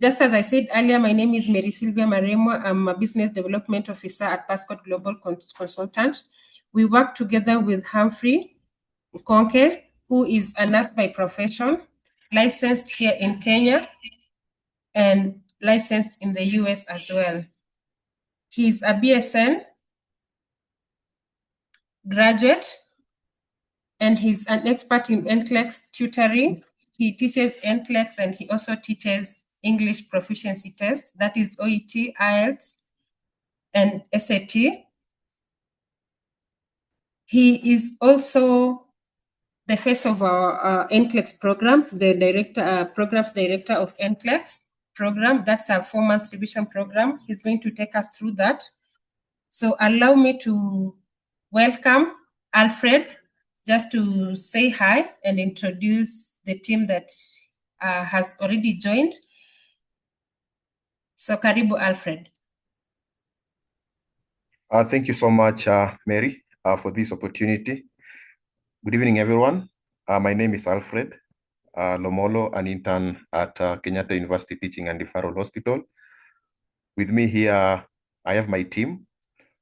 Just as I said earlier, my name is Mary Sylvia Maremo. I'm a Business Development Officer at Passport Global Consultant. We work together with Humphrey Konke, who is a nurse by profession, licensed here in Kenya and licensed in the US as well. He's a BSN graduate and he's an expert in NCLEX tutoring. He teaches NCLEX and he also teaches English proficiency tests, that is OET, IELTS, and SAT. He is also the face of our NCLEX programs, the programs director of NCLEX program. That's a 4-month revision program. He's going to take us through that. So allow me to welcome Alfred, just to say hi and introduce the team that has already joined. So karibu, Alfred. Thank you so much, Mary, for this opportunity. Good evening, everyone. My name is Alfred Lomolo, an intern at Kenyatta University Teaching and Referral Hospital. With me here, I have my team,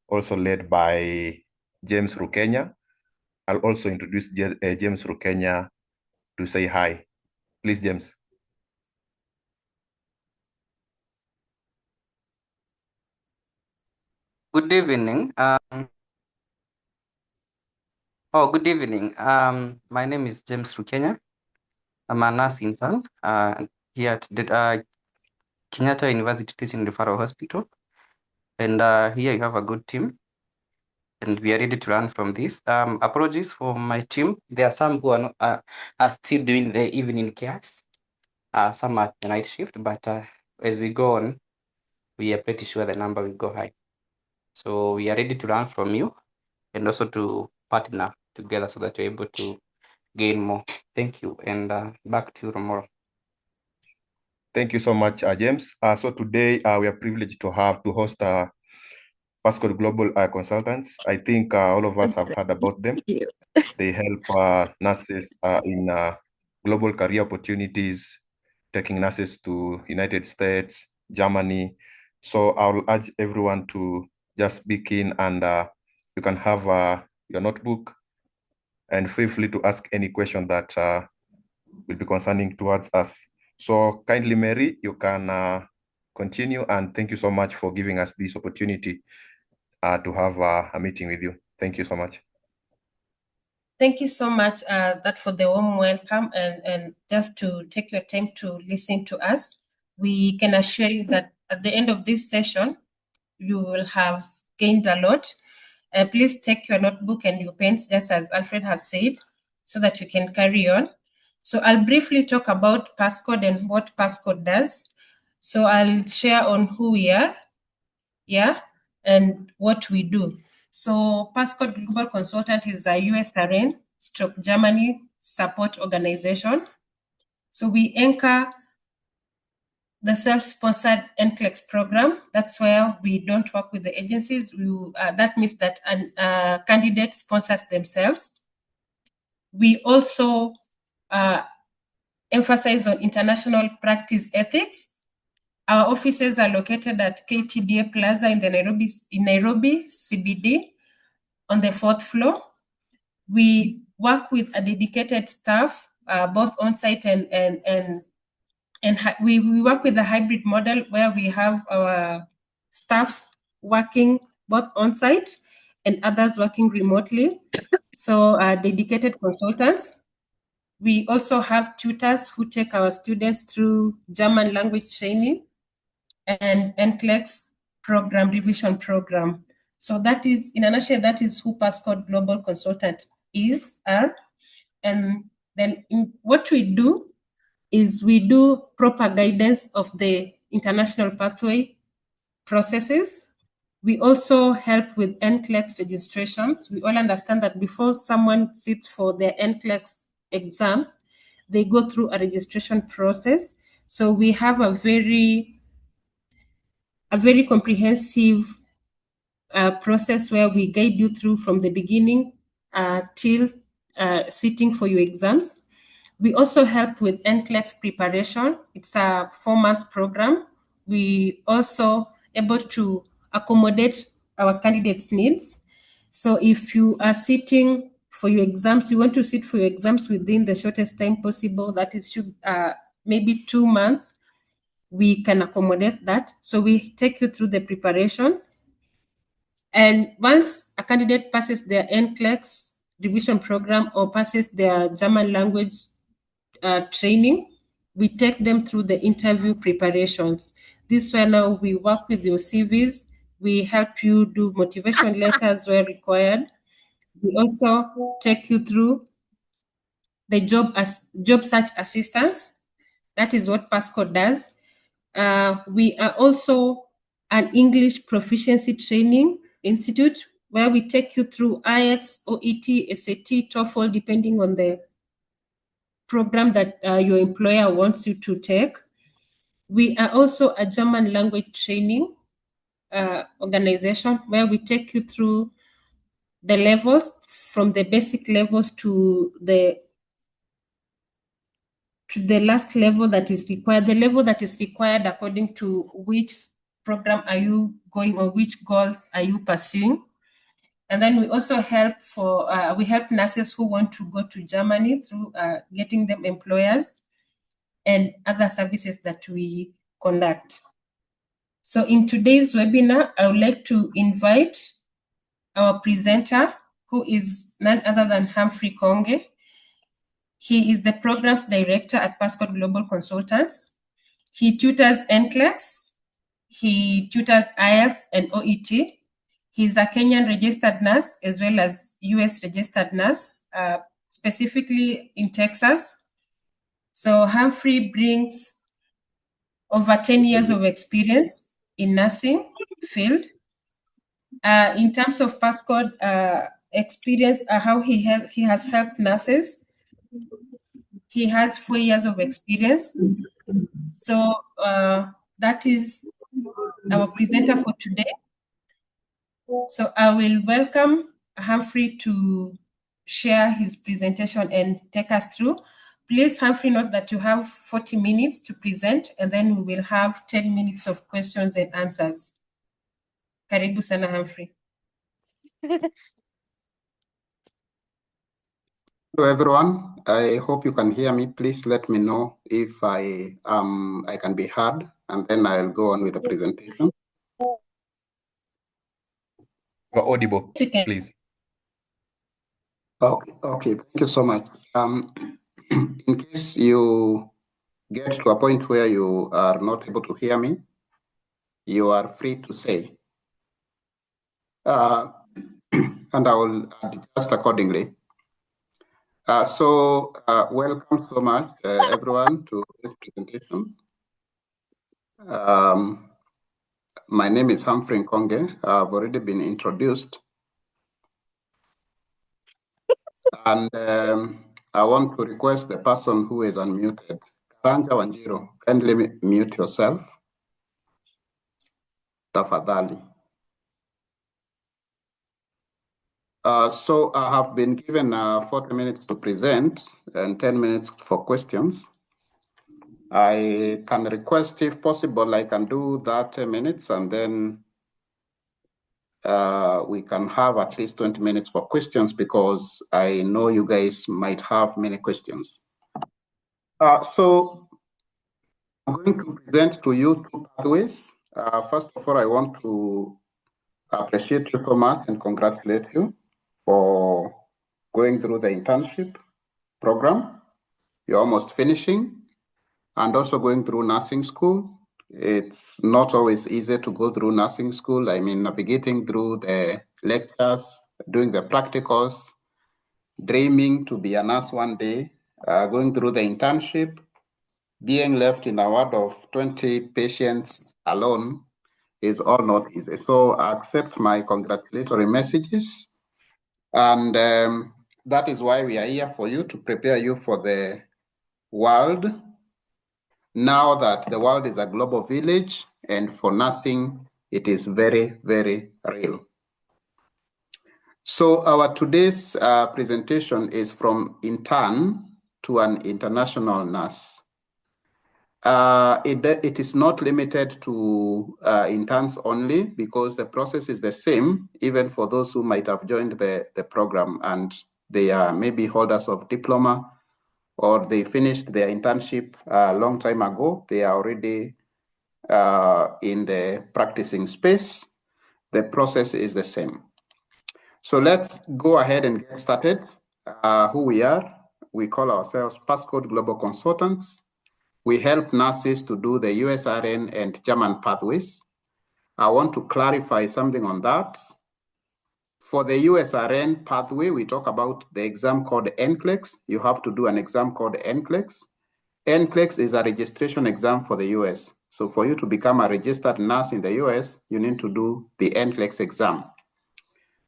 also led by James Rukenya. I'll also introduce James Rukenya to say hi. Please, James. Good evening. Good evening. My name is James Rukenya. I'm a nurse intern here at Kenyatta University Teaching Referral Hospital. And here you have a good team. And we are ready to learn from this. Apologies for my team. There are some who are, not, are still doing the evening cares. Some at the night shift. But as we go on, we are pretty sure the number will go high. So we are ready to learn from you and also to partner together so that you're able to gain more. Thank you. And back to you, Romoro. Thank you so much, James. So today we are privileged to host Passport Global Consultants. I think all of us have heard about them. They help nurses in global career opportunities, taking nurses to United States, Germany. So I'll urge everyone to just be keen and you can have your notebook and feel free to ask any question that will be concerning towards us. So kindly, Mary, you can continue, and thank you so much for giving us this opportunity to have a meeting with you. Thank you so much. Thank you so much that for the warm welcome and just to take your time to listen to us. We can assure you that at the end of this session, you will have gained a lot. Please take your notebook and your pens, just as Alfred has said, so that you can carry on. So I'll briefly talk about Passcode and what Passcode does. So I'll share on who we are, and what we do. So Passport Global Consultant is a USRN / Germany support organization. So we anchor the self-sponsored NCLEX program. That's where we don't work with the agencies. That means that a candidate sponsors themselves. We also emphasize on international practice ethics. Our offices are located at KTDA Plaza in Nairobi CBD on the 4th floor. We work with a dedicated staff, both on-site and we work with a hybrid model where we have our staffs working both on-site and others working remotely. So dedicated consultants. We also have tutors who take our students through German language training and NCLEX program, revision program. So that is, in a nutshell, that is who Passcode Global Consultant is. And then what we do is we do proper guidance of the international pathway processes. We also help with NCLEX registrations. We all understand that before someone sits for their NCLEX exams, they go through a registration process. So we have a very comprehensive process where we guide you through from the beginning till sitting for your exams. We also help with NCLEX preparation. It's a 4-month program. We also able to accommodate our candidates' needs. So if you are sitting for your exams, you want to sit for your exams within the shortest time possible, that is maybe 2 months, we can accommodate that. So we take you through the preparations. And once a candidate passes their NCLEX revision program or passes their German language training, we take them through the interview preparations. This is where now we work with your CVs. We help you do motivation letters where required. We also take you through the job search assistance. That is what PASCO does. We are also an English proficiency training institute where we take you through IELTS, OET, SAT, TOEFL, depending on the program that your employer wants you to take. We are also a German language training organization where we take you through the levels, from the basic levels to the last level that is required, the level that is required according to which program are you going or which goals are you pursuing. And then we also help we help nurses who want to go to Germany through getting them employers and other services that we conduct. So in today's webinar, I would like to invite our presenter, who is none other than Humphrey Konge. He is the programs director at PASCO Global Consultants. He tutors NCLEX, he tutors IELTS and OET. He's a Kenyan registered nurse as well as US registered nurse, specifically in Texas. So Humphrey brings over 10 years of experience in nursing field. In terms of PASCO experience, how he has helped nurses, he has 4 years of experience. So that is our presenter for today. So I will welcome Humphrey to share his presentation and take us through. Please, Humphrey, note that you have 40 minutes to present, and then we will have 10 minutes of questions and answers. Karibu sana, Humphrey. Hello, everyone. I hope you can hear me. Please let me know if I can be heard, and then I'll go on with the presentation. You're audible, please. Okay. Thank you so much. In case you get to a point where you are not able to hear me, you are free to say, and I will adjust accordingly. Welcome so much, everyone, to this presentation. My name is Humphrey Konge. I've already been introduced. And I want to request the person who is unmuted, Karanja Wanjiro, kindly mute yourself. Tafadhali. So I have been given 40 minutes to present and 10 minutes for questions. I can request, if possible, I can do that 10 minutes, and then we can have at least 20 minutes for questions, because I know you guys might have many questions. So I'm going to present to you 2 pathways. First of all, I want to appreciate you so much and congratulate you for going through the internship program. You're almost finishing, and also going through nursing school. It's not always easy to go through nursing school. I mean, navigating through the lectures, doing the practicals, dreaming to be a nurse one day, going through the internship, being left in a ward of 20 patients alone is all not easy. So I accept my congratulatory messages. And that is why we are here for you, to prepare you for the world. Now that the world is a global village, and for nursing, it is very, very real. So our today's presentation is from INTERNS, to an international nurse. It is not limited to interns only, because the process is the same, even for those who might have joined the program and they are maybe holders of diploma, or they finished their internship a long time ago. They are already in the practicing space. The process is the same. So let's go ahead and get started. Who we are, we call ourselves Passcode Global Consultants. We help nurses to do the USRN and German pathways. I want to clarify something on that. For the USRN pathway, we talk about the exam called NCLEX. You have to do an exam called NCLEX. NCLEX is a registration exam for the US. So for you to become a registered nurse in the US, you need to do the NCLEX exam.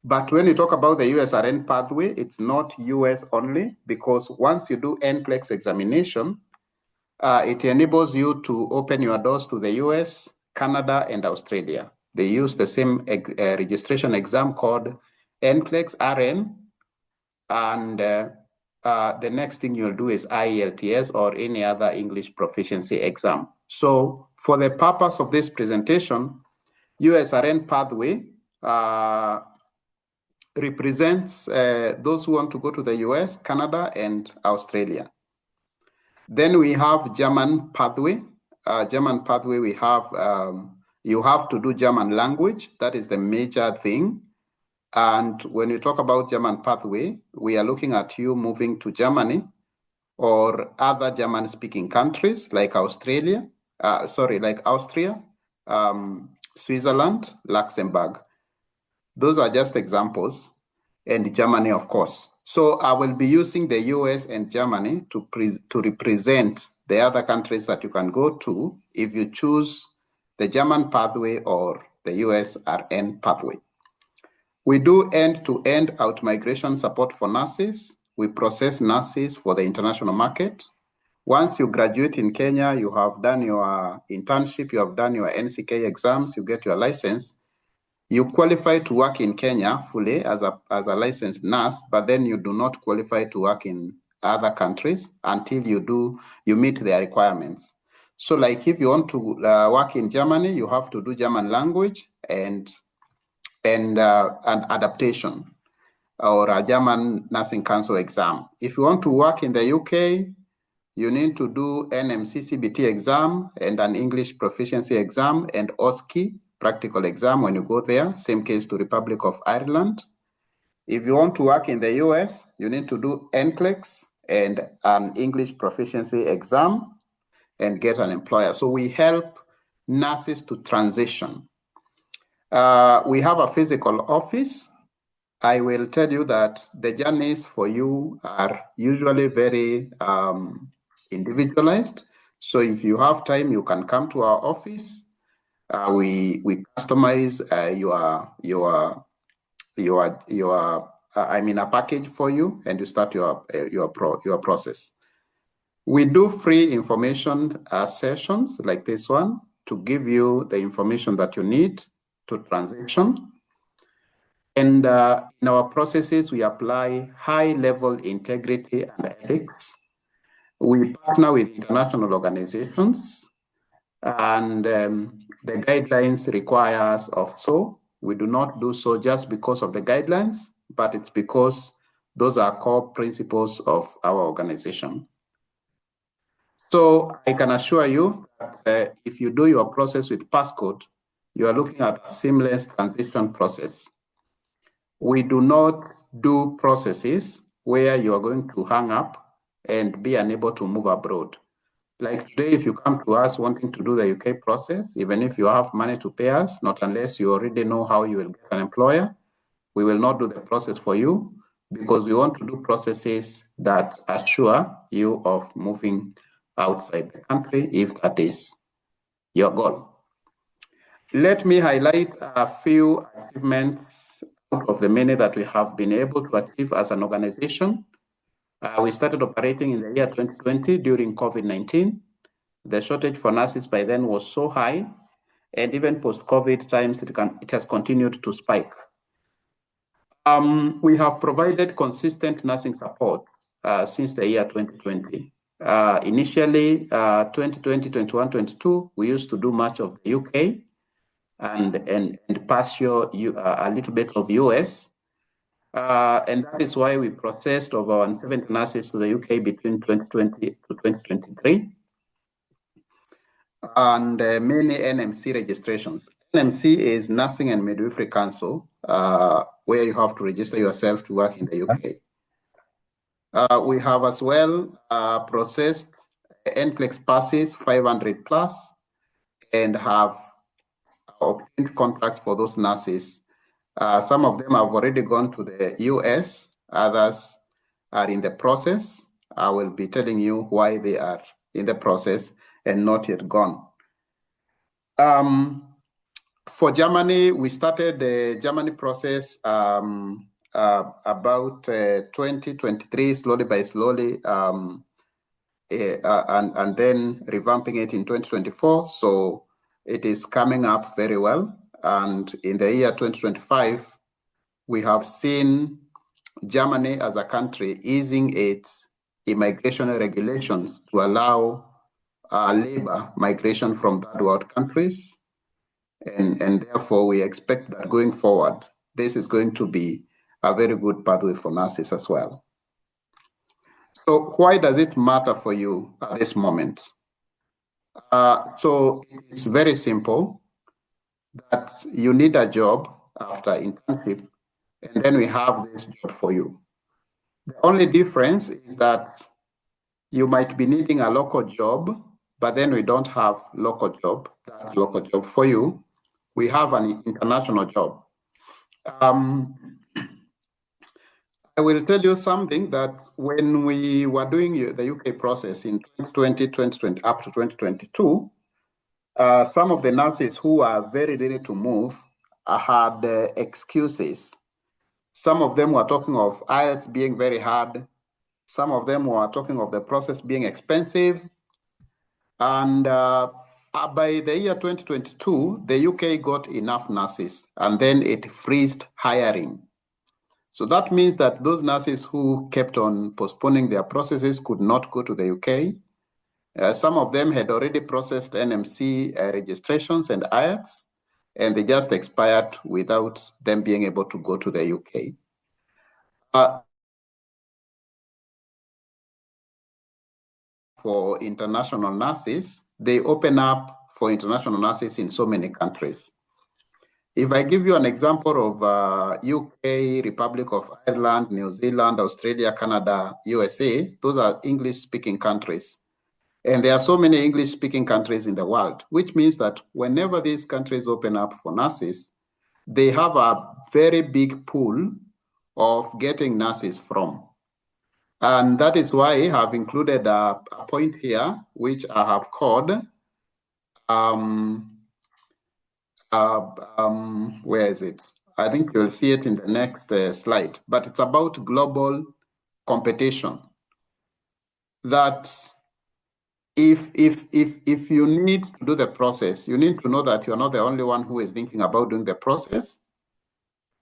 But when you talk about the USRN pathway, it's not US only, because once you do NCLEX examination, it enables you to open your doors to the US, Canada, and Australia. They use the same registration exam called NCLEX RN, and the next thing you'll do is IELTS or any other English proficiency exam. So for the purpose of this presentation, USRN pathway represents those who want to go to the US, Canada, and Australia. Then we have German pathway. German pathway, we have, you have to do German language. That is the major thing. And when you talk about German pathway, we are looking at you moving to Germany or other German-speaking countries like Austria, Switzerland, Luxembourg. Those are just examples, and Germany, of course. So I will be using the US and Germany to represent the other countries that you can go to if you choose the German pathway or the USRN pathway. We do end-to-end out-migration support for nurses. We process nurses for the international market. Once you graduate in Kenya, you have done your internship, you have done your NCK exams, you get your license. You qualify to work in Kenya fully as a licensed nurse, but then you do not qualify to work in other countries until you meet their requirements. So like if you want to work in Germany, you have to do German language and an adaptation or a German Nursing Council exam. If you want to work in the UK, you need to do NMC-CBT exam and an English proficiency exam and OSCE practical exam when you go there. Same case to Republic of Ireland. If you want to work in the US, you need to do NCLEX and an English proficiency exam and get an employer. So we help nurses to transition. We have a physical office. I will tell you that the journeys for you are usually very individualized. So if you have time, you can come to our office. We customize a package for you, and you start your process. We do free information sessions like this one to give you the information that you need to transition. And in our processes, we apply high-level integrity and ethics. We partner with international organizations, and the guidelines require us of so. We do not do so just because of the guidelines, but it's because those are core principles of our organization. So I can assure you that if you do your process with Passcode, you are looking at a seamless transition process. We do not do processes where you are going to hang up and be unable to move abroad. Like today, if you come to us wanting to do the UK process, even if you have money to pay us, not unless you already know how you will get an employer, we will not do the process for you because we want to do processes that assure you of moving outside the country if that is your goal. Let me highlight a few achievements out of the many that we have been able to achieve as an organization. We started operating in the year 2020 during COVID-19. The shortage for nurses by then was so high, and even post-COVID times, it has continued to spike. We have provided consistent nursing support since the year 2020. Initially, 2020, 21, 22, we used to do much of the UK and partial, a little bit of US. And that is why we processed over 170 nurses to the UK between 2020 to 2023. And many NMC registrations. NMC is Nursing and Midwifery Council, where you have to register yourself to work in the UK. We have as well processed NCLEX passes 500 plus and have obtained contracts for those nurses. Some of them have already gone to the US, others are in the process. I will be telling you why they are in the process and not yet gone. For Germany, we started the Germany process about 2023, slowly by slowly, and then revamping it in 2024. So it is coming up very well. And in the year 2025, we have seen Germany as a country easing its immigration regulations to allow labor migration from third world countries. And therefore, we expect that going forward, this is going to be a very good pathway for nurses as well. So why does it matter for you at this moment? So it's very simple that you need a job after internship, and then we have this job for you. The only difference is that you might be needing a local job, but then we don't have that local job for you. We have an international job. I will tell you something that when we were doing the UK process in 2020 up to 2022, some of the nurses who are very ready to move had excuses. Some of them were talking of IELTS being very hard. Some of them were talking of the process being expensive. And by the year 2022, the UK got enough nurses, and then it freezed hiring. So that means that those nurses who kept on postponing their processes could not go to the UK. Some of them had already processed NMC registrations and IELTS, and they just expired without them being able to go to the UK. For international nurses, they open up for international nurses in so many countries. If I give you an example of UK, Republic of Ireland, New Zealand, Australia, Canada, USA, those are English-speaking countries. And there are so many English-speaking countries in the world, which means that whenever these countries open up for nurses, they have a very big pool of getting nurses from. And that is why I have included a point here, which I have called, where is it? I think you'll see it in the next slide, but it's about global competition. That if you need to do the process, you need to know that you're not the only one who is thinking about doing the process.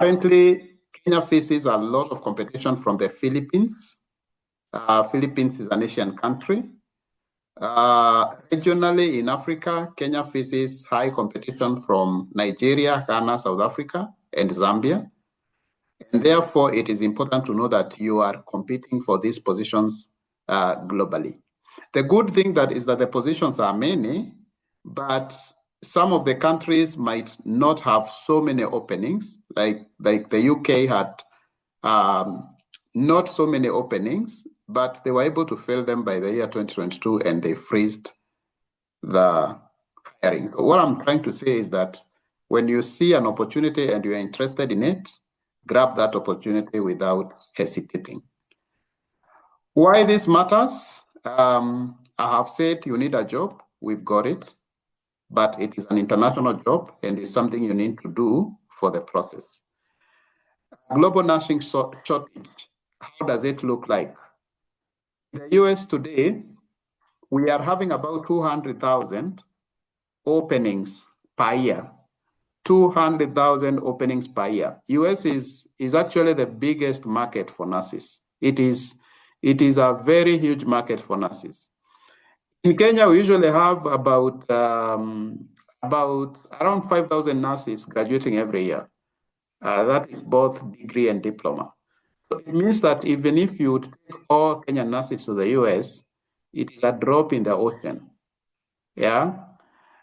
Currently, Kenya faces a lot of competition from the Philippines. Philippines is an Asian country. Regionally in Africa, Kenya faces high competition from Nigeria, Ghana, South Africa, and Zambia. And therefore, it is important to know that you are competing for these positions globally. The good thing that is that the positions are many, but some of the countries might not have so many openings, like the UK had not so many openings, but they were able to fill them by the year 2022, and they freezed the hiring. So what I'm trying to say is that when you see an opportunity and you're interested in it, grab that opportunity without hesitating. Why this matters? I have said you need a job. We've got it, but it is an international job, and it's something you need to do for the process. Global nursing shortage, how does it look like? In the US today, we are having about 200,000 openings per year. 200,000 openings per year. US is actually the biggest market for nurses. It is It is a very huge market for nurses. In Kenya, we usually have about around 5,000 nurses graduating every year. That is both degree and diploma. So it means that even if you take all Kenyan nurses to the US, it is a drop in the ocean. Yeah.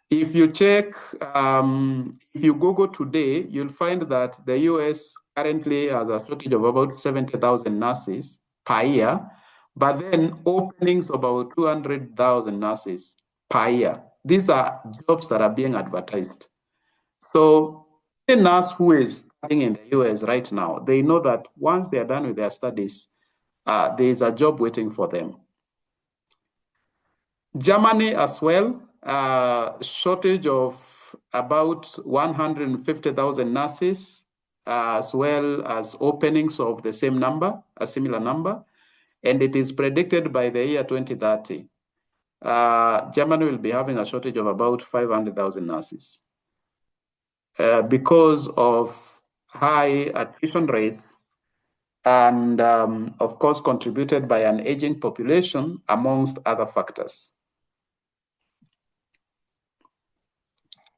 If you check, if you Google today, you'll find that the US currently has a shortage of about 70,000 nurses per year, but then openings about 200,000 nurses per year. These are jobs that are being advertised. So a nurse who is studying in the US right now, they know that once they are done with their studies, there is a job waiting for them. Germany as well, shortage of about 150,000 nurses, as well as openings of the same number, a similar number, and it is predicted by the year 2030. Germany will be having a shortage of about 500,000 nurses because of high attrition rates and, of course, contributed by an aging population, amongst other factors.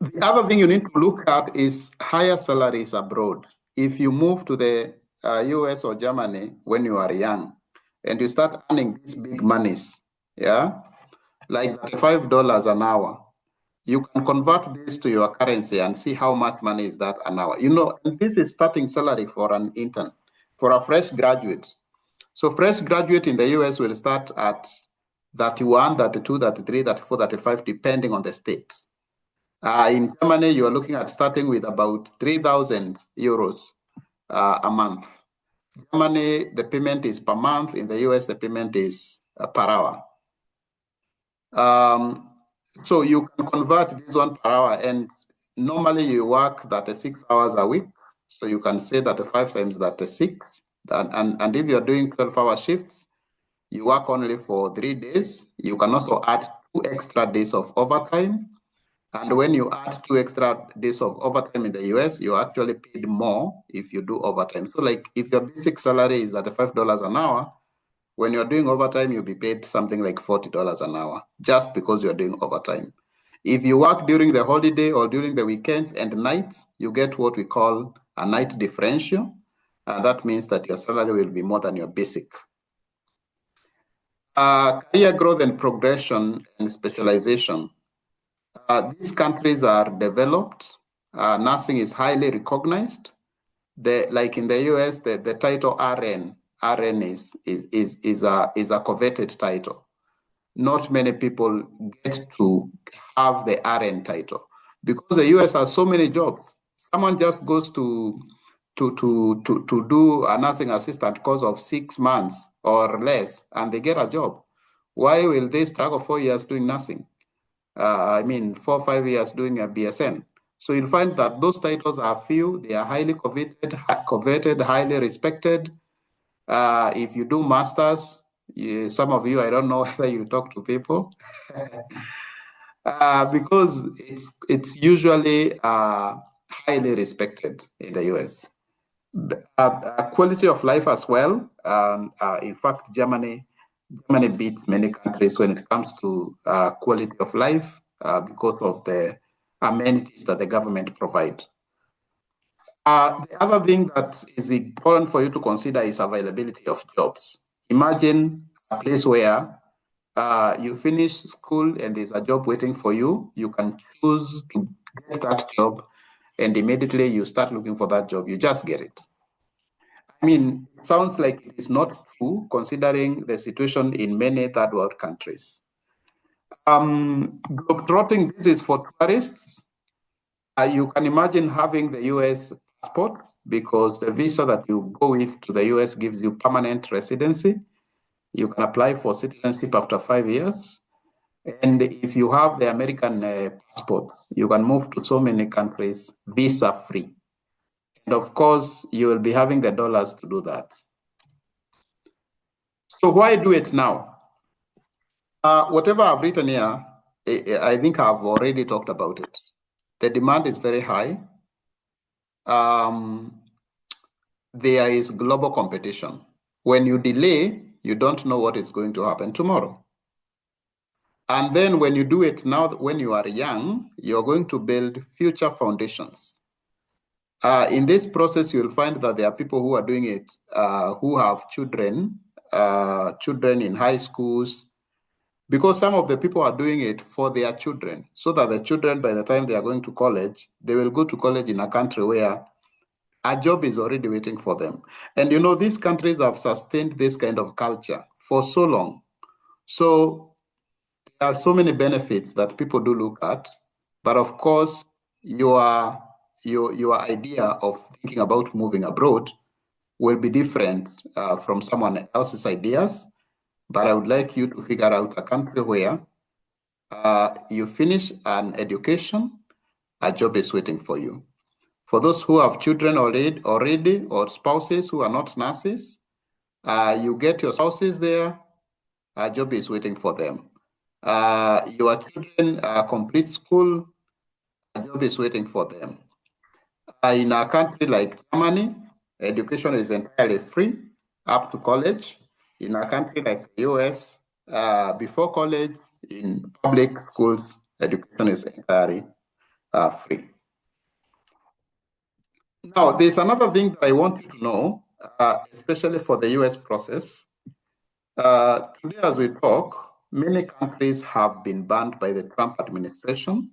The other thing you need to look at is higher salaries abroad. If you move to the US or Germany when you are young and you start earning these big monies, yeah, like $5 an hour, you can convert this to your currency and see how much money is that an hour. You know, and this is starting salary for an intern, for a fresh graduate. So fresh graduate in the US will start at 31, 32, 33, 34, 35, depending on the state. In Germany, you are looking at starting with about 3,000 euros a month. Germany, the payment is per month. In the US, the payment is per hour. So you can convert this one per hour, and normally you work 36 hours a week. So you can say that 5 times 36. And if you're doing 12-hour shifts, you work only for 3 days. You can also add 2 extra days of overtime. And when you add 2 extra days of overtime in the US, you're actually paid more if you do overtime. So like if your basic salary is at $5 an hour, when you're doing overtime, you'll be paid something like $40 an hour just because you're doing overtime. If you work during the holiday or during the weekends and nights, you get what we call a night differential. And that means that your salary will be more than your basic. Career growth and progression and specialization. These countries are developed. Nursing is highly recognized. Like in the US, the title RN is a coveted title. Not many people get to have the RN title because the US has so many jobs. Someone just goes to do a nursing assistant course of 6 months or less, and they get a job. Why will they struggle 4 years doing nursing? 4 or 5 years doing a BSN. So you'll find that those titles are few, they are highly coveted, highly respected. If you do masters, some of you, I don't know whether you talk to people, because it's usually highly respected in the US. Quality of life as well. In fact, Germany beats many countries when it comes to quality of life because of the amenities that the government provides. The other thing that is important for you to consider is availability of jobs. Imagine a place where you finish school and there's a job waiting for you. You can choose to get that job, and immediately you start looking for that job. You just get it. I mean, it sounds like it is not true considering the situation in many third world countries. Globetrotting, this is for tourists. You can imagine having the US passport because the visa that you go with to the US gives you permanent residency. You can apply for citizenship after 5 years. And if you have the American passport, you can move to so many countries visa-free. And of course, you will be having the dollars to do that. So why do it now? Whatever I've written here, I think I've already talked about it. The demand is very high. There is global competition. When you delay, you don't know what is going to happen tomorrow. And then when you do it now, when you are young, you're going to build future foundations. In this process, you'll find that there are people who are doing it, who have children in high schools, because some of the people are doing it for their children, so that the children, by the time they are going to college, they will go to college in a country where a job is already waiting for them. And you know, these countries have sustained this kind of culture for so long. So there are so many benefits that people do look at, but of course, your idea of thinking about moving abroad will be different from someone else's ideas. But I would like you to figure out a country where you finish an education, a job is waiting for you. For those who have children already or spouses who are not nurses, you get your spouses there, a job is waiting for them. Your children complete school, a job is waiting for them. In a country like Germany, education is entirely free up to college. In a country like the US, before college, in public schools, education is entirely free. Now, there's another thing that I want you to know, especially for the US process. Today, as we talk, many countries have been banned by the Trump administration,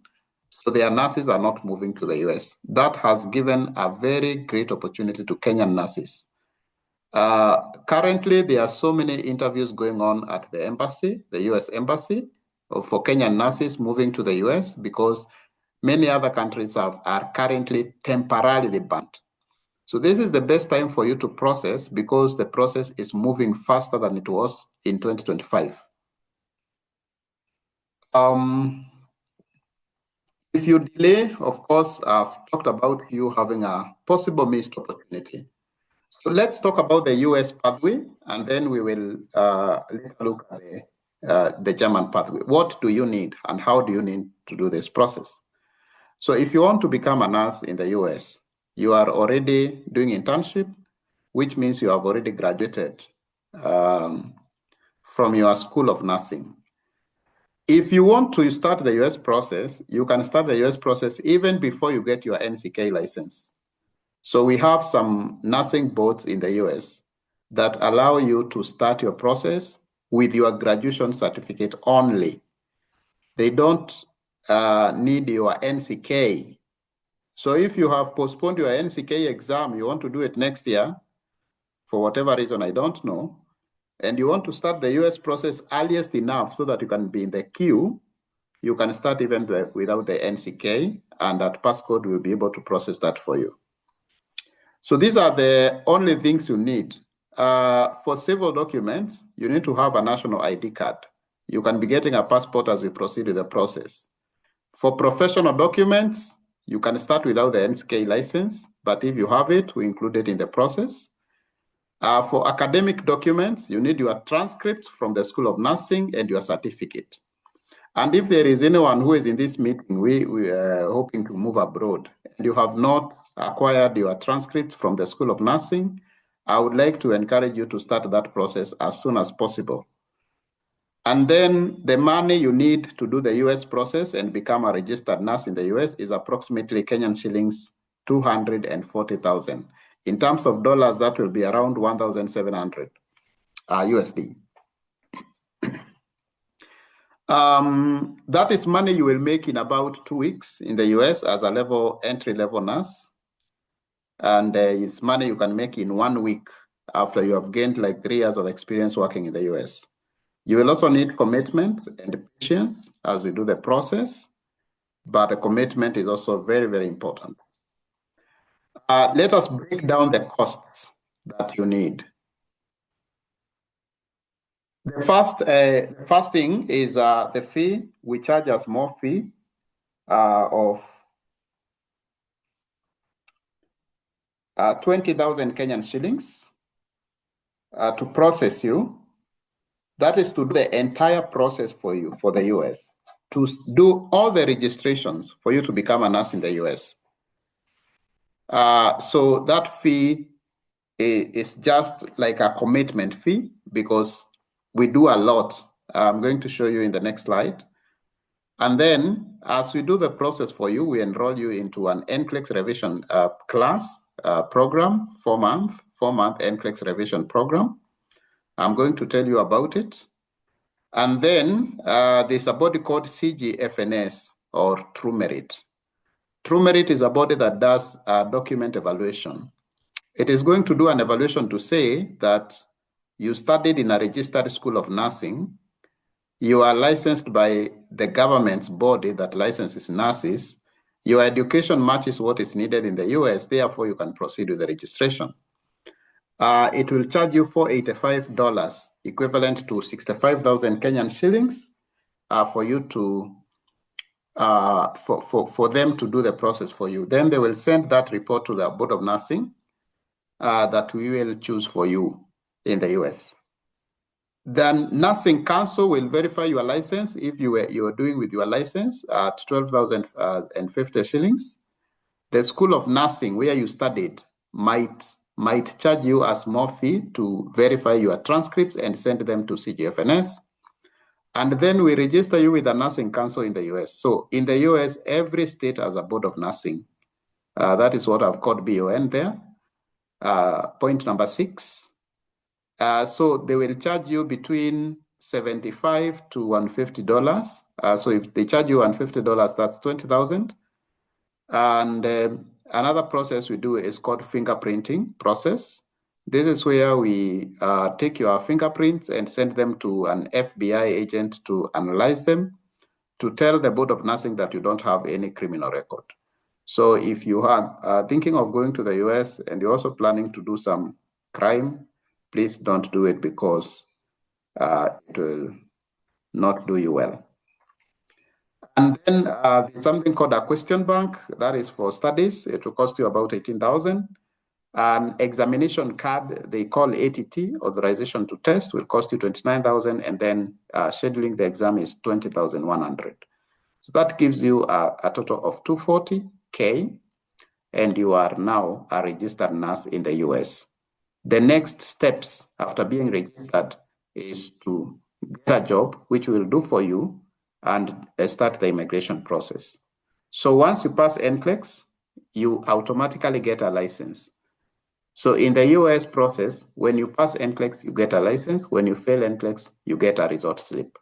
so their nurses are not moving to the US. That has given a very great opportunity to Kenyan nurses. Currently, there are so many interviews going on at the embassy, the US embassy, for Kenyan nurses moving to the US, because many other countries are currently temporarily banned. So this is the best time for you to process, because the process is moving faster than it was in 2025. If you delay, of course, I've talked about you having a possible missed opportunity. So let's talk about the US pathway, and then we will look at the German pathway. What do you need, and how do you need to do this process? So if you want to become a nurse in the US, you are already doing internship, which means you have already graduated from your school of nursing. If you want to start the US process, you can start the US process even before you get your NCK license. So we have some nursing boards in the US that allow you to start your process with your graduation certificate only. They don't need your NCK. So if you have postponed your NCK exam, you want to do it next year, for whatever reason, I don't know, and you want to start the US process earliest enough so that you can be in the queue, you can start even without the NCK, and that passcode will be able to process that for you. So these are the only things you need. For civil documents, you need to have a national ID card. You can be getting a passport as we proceed with the process. For professional documents, you can start without the NCK license, but if you have it, we include it in the process. For academic documents, you need your transcript from the School of Nursing and your certificate. And if there is anyone who is in this meeting, we are hoping to move abroad, and you have not acquired your transcript from the School of Nursing, I would like to encourage you to start that process as soon as possible. And then the money you need to do the US process and become a registered nurse in the US is approximately Kenyan shillings 240,000. In terms of dollars, that will be around 1,700 USD. That is money you will make in about 2 weeks in the US as a entry-level nurse. And it's money you can make in 1 week after you have gained like 3 years of experience working in the US. You will also need commitment and patience as we do the process, but the commitment is also very, very important. Let us break down the costs that you need. The first thing is the fee. We charge a small fee of 20,000 Kenyan shillings to process you. That is to do the entire process for you for the US, to do all the registrations for you to become a nurse in the US. So that fee is just like a commitment fee because we do a lot. I'm going to show you in the next slide. And then as we do the process for you, we enroll you into an NCLEX revision class program, 4-month NCLEX revision program. I'm going to tell you about it. And then there's a body called CGFNS or True Merit. True Merit is a body that does document evaluation. It is going to do an evaluation to say that you studied in a registered school of nursing, you are licensed by the government's body that licenses nurses, your education matches what is needed in the US, therefore you can proceed with the registration. It will charge you $485, equivalent to 65,000 Kenyan shillings, for you to for them to do the process for you. Then they will send that report to the Board of Nursing that we will choose for you in the US. Then Nursing Council will verify your license if you are doing with your license at 12,050 shillings. The School of Nursing where you studied might charge you a small fee to verify your transcripts and send them to CGFNS. And then we register you with the Nursing Council in the US. So in the US, every state has a Board of Nursing. That is what I've called BON there. Point number 6. So they will charge you between $75 to $150. So if they charge you $150, that's $20,000. And another process we do is called fingerprinting process. This is where we take your fingerprints and send them to an FBI agent to analyze them, to tell the Board of Nursing that you don't have any criminal record. So if you are thinking of going to the US and you're also planning to do some crime, please don't do it because it will not do you well. And then there's something called a question bank that is for studies. It will cost you about 18,000. An examination card, they call ATT, authorization to test, will cost you 29,000, and then scheduling the exam is 20,100. So that gives you a total of 240K, and you are now a registered nurse in the US. The next steps after being registered is to get a job, which we'll do for you, and start the immigration process. So once you pass NCLEX, you automatically get a license. So in the US process, when you pass NCLEX, you get a license. When you fail NCLEX, you get a result slip.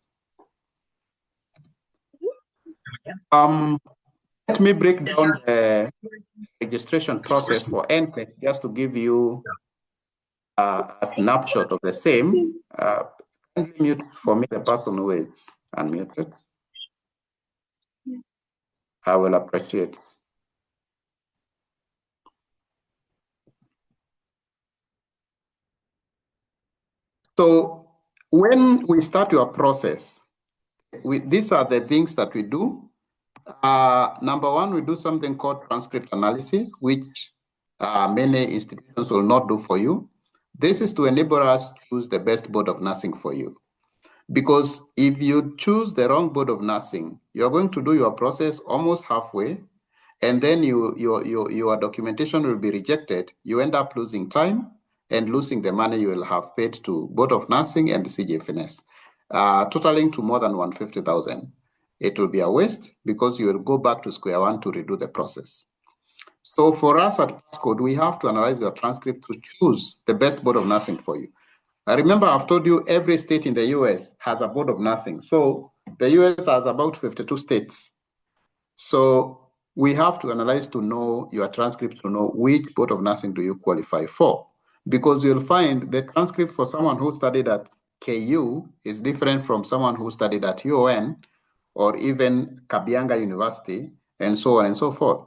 Let me break down the registration process for NCLEX just to give you a snapshot of the same. Kindly mute for me the person who is unmuted. I will appreciate. So when we start your process, these are the things that we do. Number one, we do something called transcript analysis, which many institutions will not do for you. This is to enable us to choose the best Board of Nursing for you. Because if you choose the wrong Board of Nursing, you're going to do your process almost halfway, and then your documentation will be rejected. You end up losing time and losing the money you will have paid to Board of Nursing and the CGFNS, totaling to more than 150,000. It will be a waste because you will go back to square one to redo the process. So for us at Passcode, we have to analyze your transcript to choose the best Board of Nursing for you. Remember, I've told you every state in the US has a Board of Nursing. So the US has about 52 states. So we have to analyze to know your transcript to know which Board of Nursing do you qualify for. Because you'll find the transcript for someone who studied at KU is different from someone who studied at UON or even Kabianga University, and so on and so forth.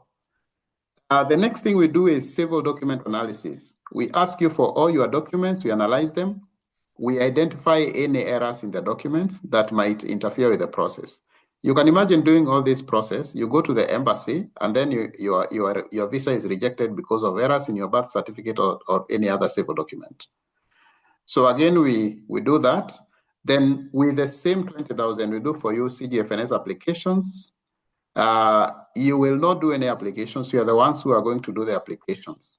The next thing we do is civil document analysis. We ask you for all your documents, we analyze them. We identify any errors in the documents that might interfere with the process. You can imagine doing all this process, you go to the embassy, and then your visa is rejected because of errors in your birth certificate or any other civil document. So again, we do that. Then with the same 20,000, we do for you CGFNS applications. You will not do any applications. You are the ones who are going to do the applications.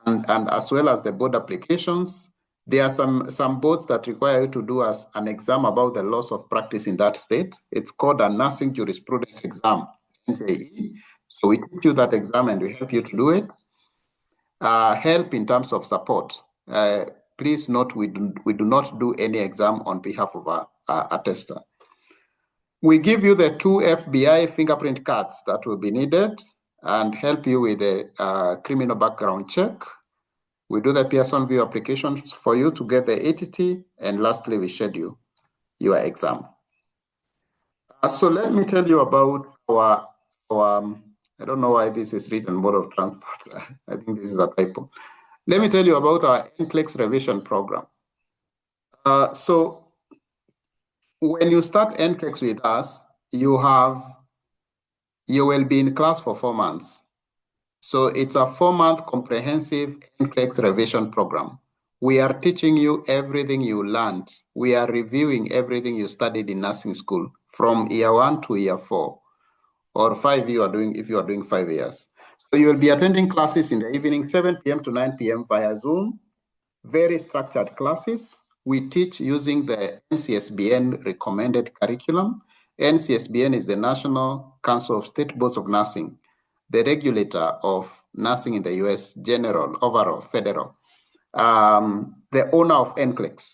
and as well as the board applications. There are some boards that require you to do as an exam about the laws of practice in that state. It's called a nursing jurisprudence exam, NJE. So we teach you that exam and we help you to do it. Help in terms of support. Please note we do not do any exam on behalf of a tester. We give you the 2 FBI fingerprint cards that will be needed and help you with the criminal background check. We do the Pearson VUE applications for you to get the ATT, and lastly, we schedule your exam. So let me tell you about our I don't know why this is written mode of transport. I think this is a typo. Let me tell you about our NCLEX revision program. So when you start NCLEX with us, you will be in class for 4 months. So it's a 4-month comprehensive NCLEX revision program. We are teaching you everything you learned. We are reviewing everything you studied in nursing school from year 1 to year 4, or 5 if you are doing 5 years. So you will be attending classes in the evening, 7 p.m. to 9 p.m. via Zoom, very structured classes. We teach using the NCSBN recommended curriculum. NCSBN is the National Council of State Boards of Nursing, the regulator of nursing in the US, general, overall, federal, the owner of NCLEX.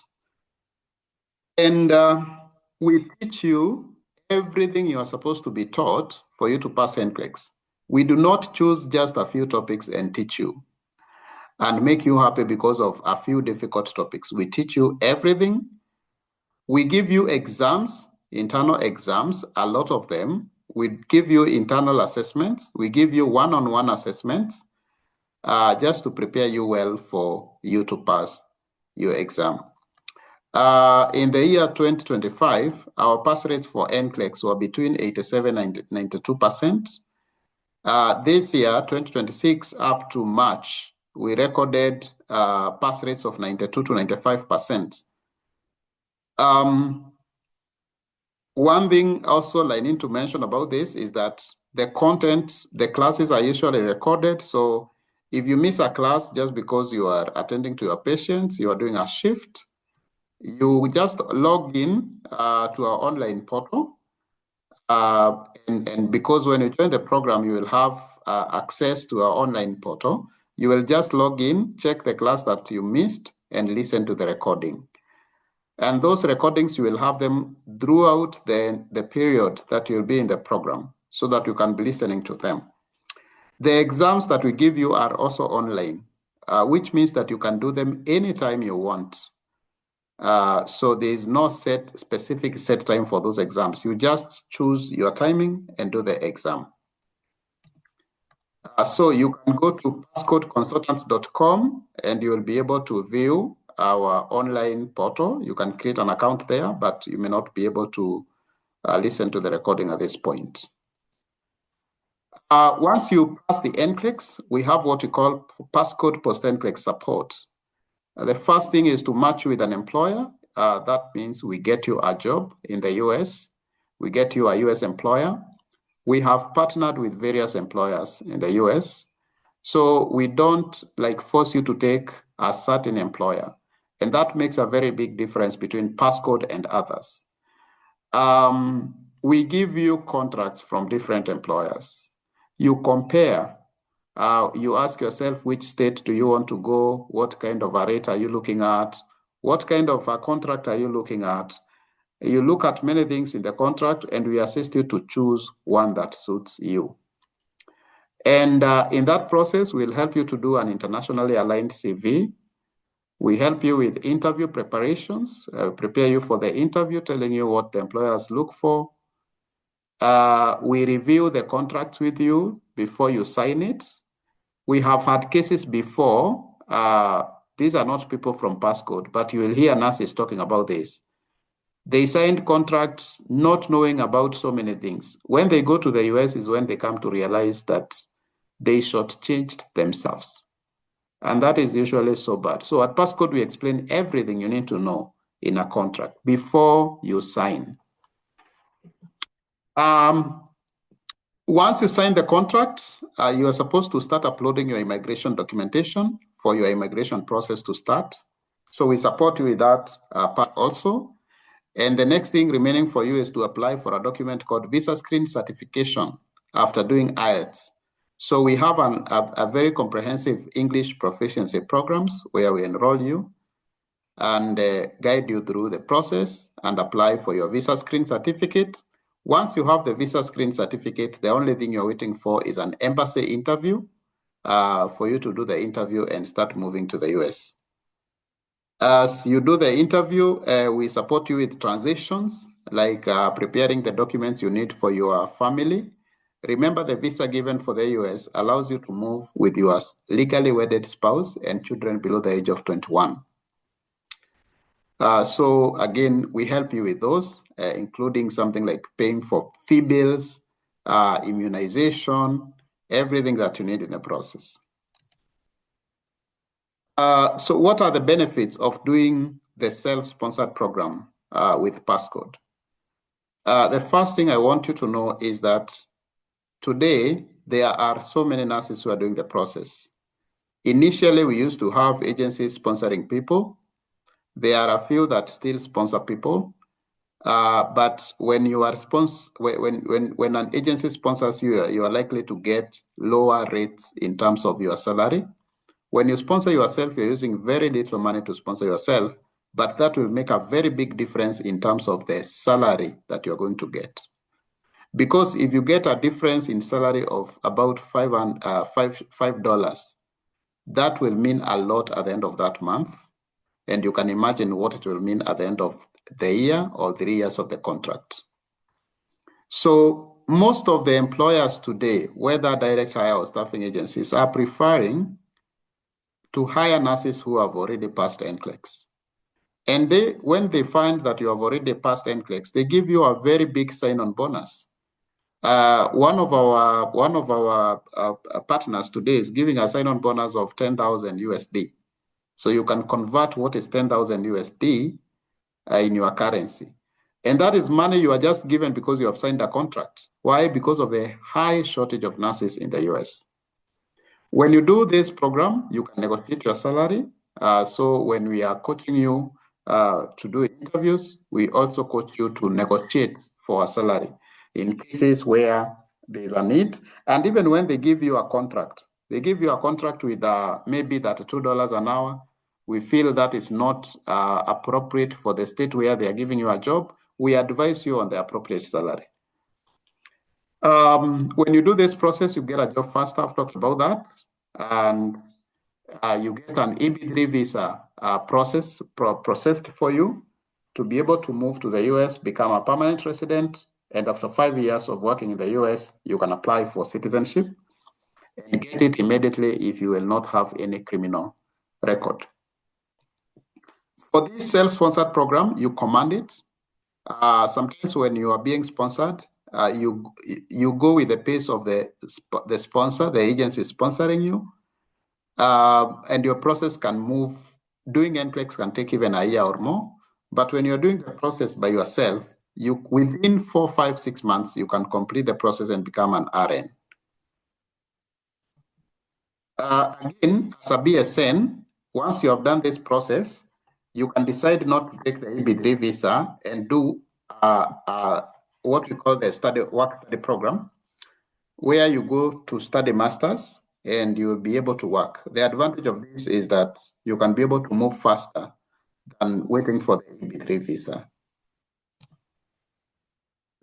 And we teach you everything you are supposed to be taught for you to pass NCLEX. We do not choose just a few topics and teach you and make you happy because of a few difficult topics. We teach you everything. We give you exams, internal exams, a lot of them. We give you internal assessments. We give you one-on-one assessments just to prepare you well for you to pass your exam. In the year 2025, our pass rates for NCLEX were between 87 and 92%. This year, 2026, up to March, we recorded pass rates of 92 to 95%. One thing also I need to mention about this is that the content, the classes are usually recorded. So if you miss a class just because you are attending to your patients, you are doing a shift, you just log in to our online portal. And because when you join the program, you will have access to our online portal. You will just log in, check the class that you missed, and listen to the recording. And those recordings, you will have them throughout the period that you'll be in the program so that you can be listening to them. The exams that we give you are also online, which means that you can do them anytime you want. So there is no specific set time for those exams. You just choose your timing and do the exam. So you can go to passcodeconsultants.com and you will be able to view our online portal. You can create an account there, but you may not be able to listen to the recording at this point. Once you pass the NCLEX, we have what we call passcode post-NCLEX support. The first thing is to match you with an employer. That means we get you a job in the US. We get you a US employer. We have partnered with various employers in the US. So we don't force you to take a certain employer. And that makes a very big difference between passcode and others. We give you contracts from different employers. You compare. You ask yourself, which state do you want to go? What kind of a rate are you looking at? What kind of a contract are you looking at? You look at many things in the contract, and we assist you to choose one that suits you. And in that process, we'll help you to do an internationally aligned CV. We help you with interview preparations, prepare you for the interview, telling you what the employers look for. We review the contract with you before you sign it. We have had cases before. These are not people from Passcode, but you will hear nurses talking about this. They signed contracts not knowing about so many things. When they go to the US is when they come to realize that they shortchanged themselves. And that is usually so bad. So at Passcode, we explain everything you need to know in a contract before you sign. Once you sign the contract, you are supposed to start uploading your immigration documentation for your immigration process to start. So we support you with that part also. And the next thing remaining for you is to apply for a document called Visa Screen Certification after doing IELTS. So we have a very comprehensive English proficiency programs where we enroll you and guide you through the process and apply for your Visa Screen Certificate. Once you have the Visa Screen Certificate, the only thing you're waiting for is an embassy interview for you to do the interview and start moving to the US. As you do the interview, we support you with transitions, like preparing the documents you need for your family. Remember, the visa given for the US allows you to move with your legally wedded spouse and children below the age of 21. So again, we help you with those, including something like paying for fee bills, immunization, everything that you need in the process. So what are the benefits of doing the self-sponsored program with Passcode? The first thing I want you to know is that today, there are so many nurses who are doing the process. Initially, we used to have agencies sponsoring people. There are a few that still sponsor people. But when you are when an agency sponsors you, you are likely to get lower rates in terms of your salary. When you sponsor yourself, you're using very little money to sponsor yourself, but that will make a very big difference in terms of the salary that you're going to get. Because if you get a difference in salary of about $5, that will mean a lot at the end of that month. And you can imagine what it will mean at the end of the year or 3 years of the contract. So most of the employers today, whether direct hire or staffing agencies, are preferring to hire nurses who have already passed NCLEX. And when they find that you have already passed NCLEX, they give you a very big sign-on bonus. One of our partners today is giving a sign-on bonus of 10,000 USD. So you can convert what is 10,000 USD in your currency. And that is money you are just given because you have signed a contract. Why? Because of the high shortage of nurses in the US. When you do this program, you can negotiate your salary. So when we are coaching you to do interviews, we also coach you to negotiate for a salary in cases where there's a need. And even when they give you a contract, they give you a contract with maybe that $2 an hour. We feel that is not appropriate for the state where they are giving you a job. We advise you on the appropriate salary. When you do this process, you get a job faster. I've talked about that. And you get an EB3 visa processed for you to be able to move to the US, become a permanent resident. And after 5 years of working in the US, you can apply for citizenship and get it immediately if you will not have any criminal record. For this self-sponsored program, you command it. Sometimes when you are being sponsored, you go with the pace of the sponsor, the agency sponsoring you, and your process can move. Doing NCLEX can take even a year or more, but when you're doing the process by yourself, within 4, 5, 6 months, you can complete the process and become an RN. Again, as a BSN, once you have done this process, you can decide not to take the EB3 visa and do what we call the work study program, where you go to study masters and you will be able to work. The advantage of this is that you can be able to move faster than waiting for the EB3 visa.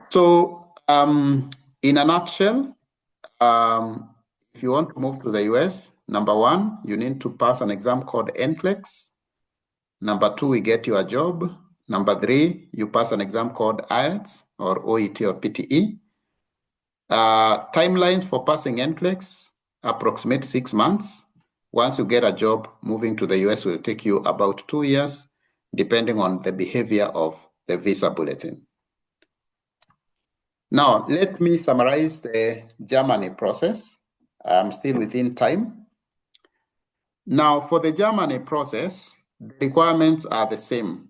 So in a nutshell, if you want to move to the US, number 1, you need to pass an exam called NCLEX. Number 2, we get you a job. Number 3, you pass an exam called IELTS or OET or PTE. Timelines for passing NCLEX approximate 6 months. Once you get a job, moving to the US will take you about 2 years, depending on the behavior of the visa bulletin. Now, let me summarize the Germany process. I'm still within time. Now, for the Germany process, the requirements are the same.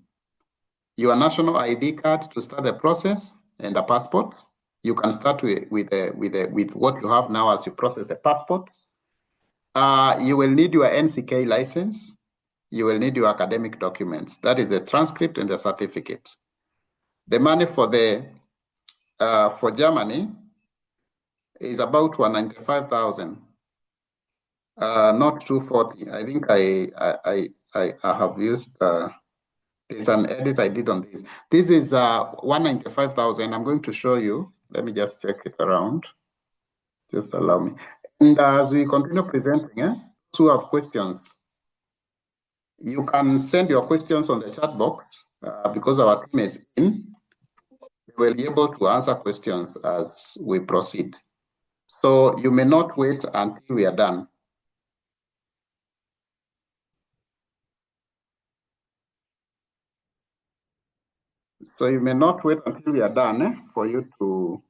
Your national ID card to start the process and a passport. You can start with what you have now as you process a passport. You will need your NCK license. You will need your academic documents. That is the transcript and the certificate. The money for for Germany is about 195,000, not 240. I think I have used there's an edit I did on this. This is 195,000. I'm going to show you. Let me just check it around. Just allow me. And as we continue presenting, those who have questions, you can send your questions on the chat box because our team is in. We will be able to answer questions as we proceed. So you may not wait until we are done. So you may not wait until we are done for you to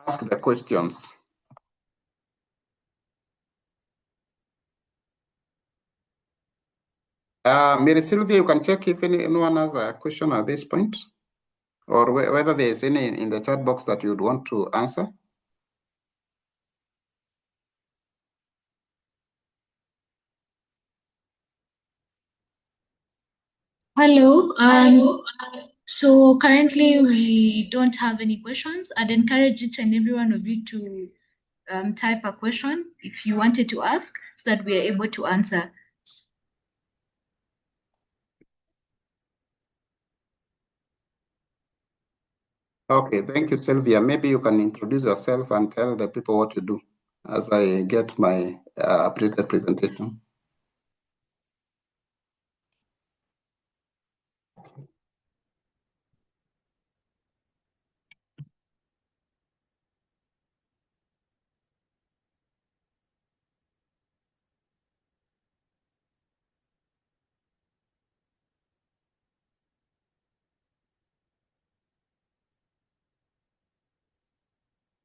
ask the questions. Mary Sylvia, you can check if anyone has a question at this point, or whether there is any in the chat box that you'd want to answer. Hello. So currently we don't have any questions. I'd encourage each and every one of you to type a question if you wanted to ask so that we are able to answer. Okay, thank you, Sylvia. Maybe you can introduce yourself and tell the people what to do as I get my updated presentation.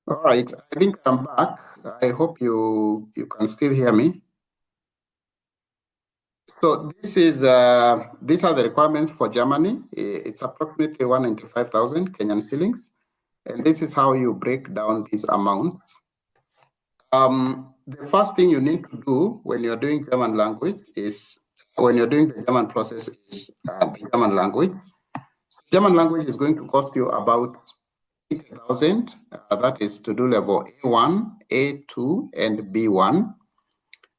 All right, I think I'm back. I hope you can still hear me. So these are the requirements for Germany. It's approximately 195,000 Kenyan shillings. And this is how you break down these amounts. The first thing you need to do when you're doing German language is, when you're doing the German process, is the German language. German language is going to cost you about 80,000. That is to do level A1, A2, and B1.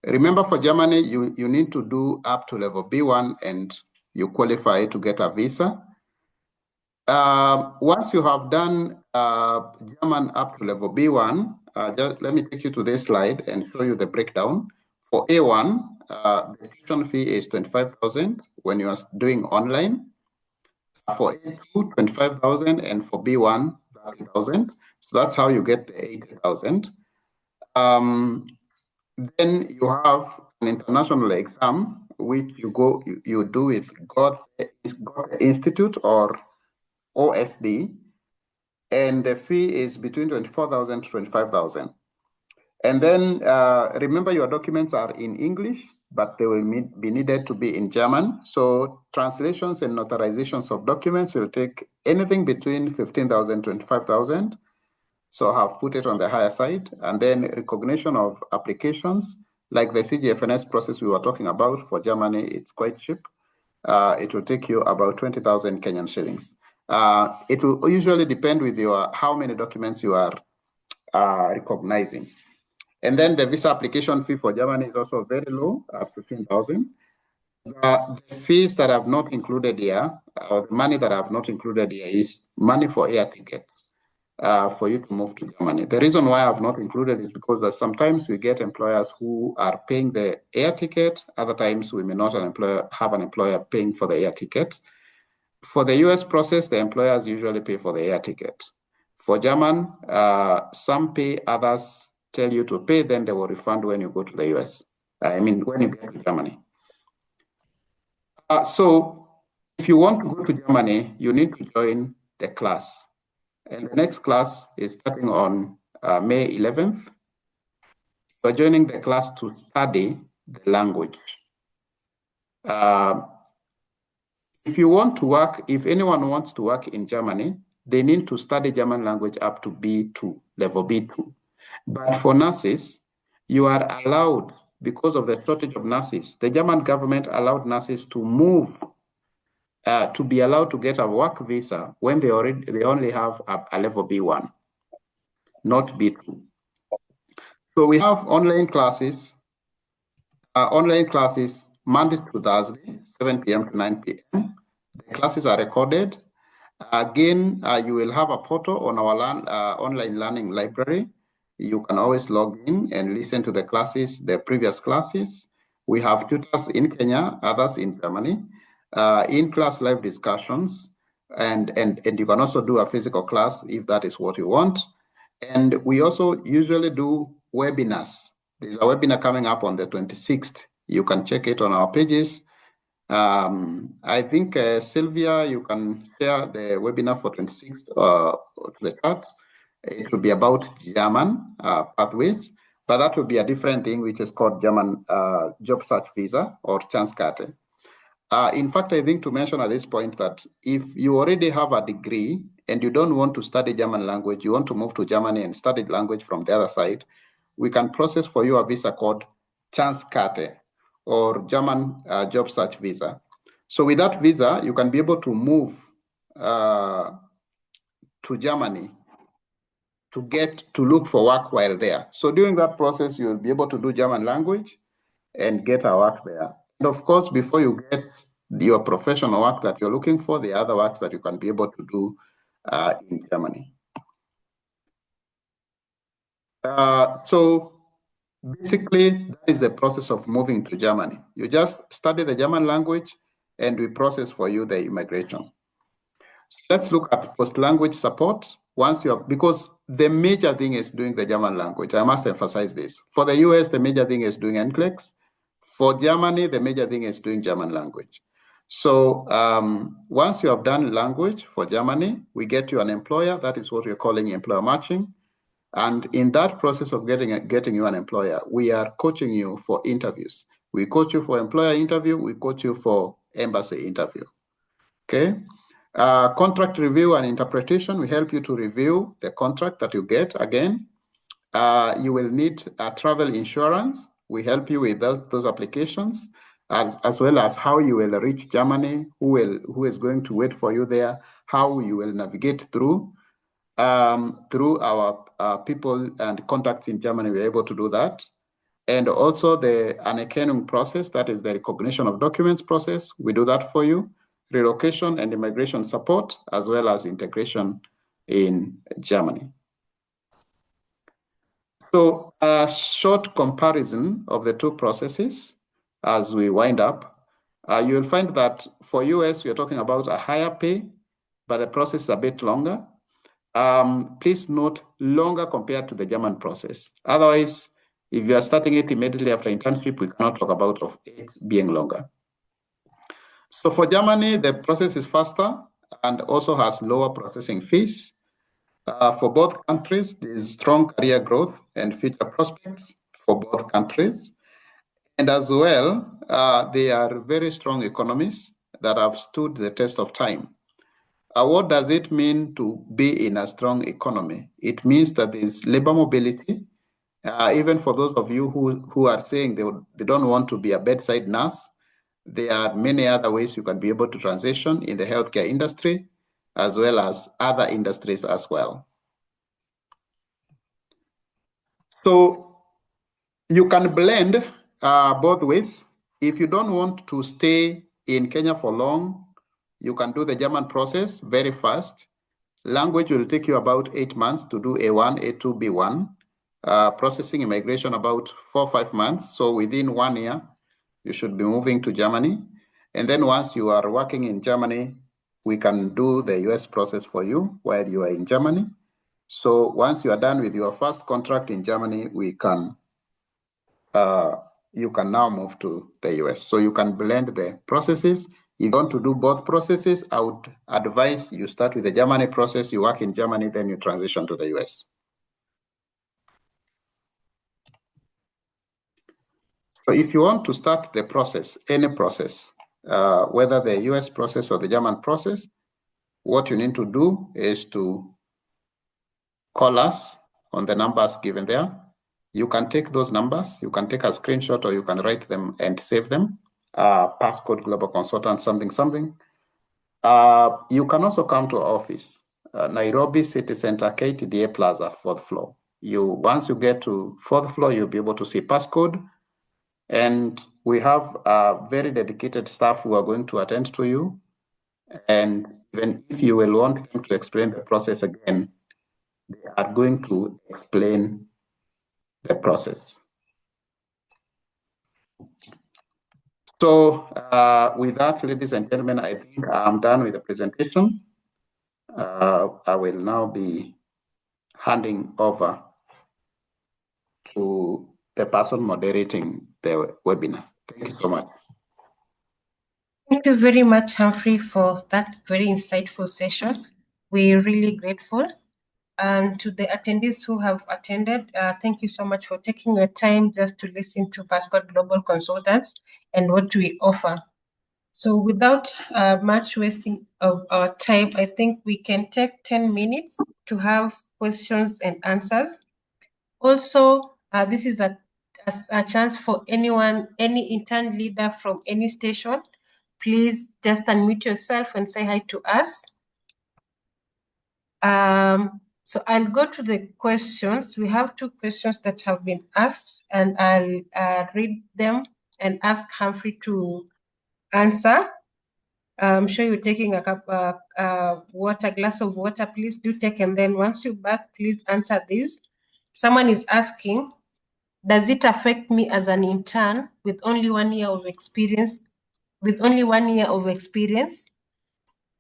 Remember, for Germany, you need to do up to level B1 and you qualify to get a visa. Once you have done German up to level B1, just let me take you to this slide and show you the breakdown. For A1, the tuition fee is 25,000 when you are doing online. For A2, 25,000, and for B1, 30,000. So that's how you get the 80,000. Then you have an international exam, which you do with Goethe Institute or OSD, and the fee is between 24,000 to 25,000. And then remember, your documents are in English, but they will be needed to be in German. So translations and notarizations of documents will take anything between 15,000 to 25,000. So I have put it on the higher side. And then recognition of applications, like the CGFNS process we were talking about for Germany, it's quite cheap. It will take you about 20,000 Kenyan shillings. It will usually depend with how many documents you are recognizing. And then the visa application fee for Germany is also very low, at 15,000. The fees that I've not included here, or the money that I've not included here, is money for air ticket for you to move to Germany. The reason why I've not included is because sometimes we get employers who are paying the air ticket. Other times we may not have an employer paying for the air ticket. For the US process, the employers usually pay for the air ticket. For German, some pay, others tell you to pay, then they will refund when you go to the US. When you get to Germany. So if you want to go to Germany, you need to join the class. And the next class is starting on May 11th. You're joining the class to study the language. If you want to work, if anyone wants to work in Germany, they need to study German language up to B2, level B2. But for nurses, you are allowed, because of the shortage of nurses, the German government allowed nurses to move, to be allowed to get a work visa when they only have a level B1, not B2. So we have online classes Monday to Thursday, 7 p.m. to 9 p.m. The classes are recorded. Again, you will have a portal on our online learning library. You can always log in and listen to the classes, the previous classes. We have tutors in Kenya, others in Germany, in-class live discussions, and you can also do a physical class if that is what you want. And we also usually do webinars. There's a webinar coming up on the 26th. You can check it on our pages. I think, Sylvia, you can share the webinar for 26th to the chat. It will be about German pathways, but that will be a different thing, which is called German job search visa or Chanskarte. In fact, I think to mention at this point that if you already have a degree and you don't want to study German language, you want to move to Germany and study language from the other side, we can process for you a visa called Chanskarte or German job search visa. So with that visa, you can be able to move to Germany to look for work while there. So during that process, you'll be able to do German language and get a work there. And of course, before you get your professional work that you're looking for, the other works that you can be able to do in Germany. So basically, that is the process of moving to Germany. You just study the German language and we process for you the immigration. Let's look at post-language support. Because the major thing is doing the German language. I must emphasize this. For the US, the major thing is doing NCLEX. For Germany, the major thing is doing German language. So once you have done language for Germany, we get you an employer. That is what we're calling employer matching. And in that process of getting you an employer, we are coaching you for interviews. We coach you for employer interview. We coach you for embassy interview. Okay. Contract review and interpretation, we help you to review the contract that you get. Again, you will need travel insurance. We help you with those applications, as well as how you will reach Germany, who is going to wait for you there, how you will navigate through our people and contacts in Germany. We're able to do that. And also the Anerkennung process, that is the recognition of documents process. We do that for you. Relocation and immigration support, as well as integration in Germany. So a short comparison of the two processes as we wind up. You will find that for US, we are talking about a higher pay, but the process is a bit longer. Please note longer compared to the German process. Otherwise, if you are starting it immediately after internship, we cannot talk about it being longer. So for Germany, the process is faster and also has lower processing fees. For both countries, there is strong career growth and future prospects for both countries. And as well, they are very strong economies that have stood the test of time. What does it mean to be in a strong economy? It means that there is labor mobility. Even for those of you who are saying they don't want to be a bedside nurse, there are many other ways you can be able to transition in the healthcare industry, as well as other industries as well. So you can blend both ways. If you don't want to stay in Kenya for long, you can do the German process very fast. Language will take you about 8 months to do A1, A2, B1. Processing immigration about 4 or 5 months. So within 1 year, you should be moving to Germany. And then once you are working in Germany, we can do the US process for you while you are in Germany. So once you are done with your first contract in Germany, we can you can now move to the US. So you can blend the processes. If you want to do both processes, I would advise you start with the Germany process, you work in Germany, then you transition to the US. So if you want to start the process, any process, whether the US process or the German process, what you need to do is to call us on the numbers given there. You can take those numbers, you can take a screenshot, or you can write them and save them. Passcode Global Consultant, something, something. You can also come to our office, Nairobi City Center, KTDA Plaza, 4th floor. Once you get to 4th floor, you'll be able to see passcode. And we have very dedicated staff who are going to attend to you. And even if you will want them to explain the process again, they are going to explain the process. So with that, ladies and gentlemen, I think I'm done with the presentation. I will now be handing over to the person moderating the webinar. Thank you so much. Thank you very much, Humphrey, for that very insightful session. We're really grateful. And to the attendees who have attended, thank you so much for taking your time just to listen to Passport Global Consultants and what we offer. So without much wasting of our time, I think we can take 10 minutes to have questions and answers. Also, this is a chance for anyone, any intern leader from any station. Please just unmute yourself and say hi to us. So I'll go to the questions. We have 2 questions that have been asked, and I'll read them and ask Humphrey to answer. I'm sure you're taking a cup glass of water. Please do take, and then once you're back, please answer these. Someone is asking, does it affect me as an intern with only 1 year of experience?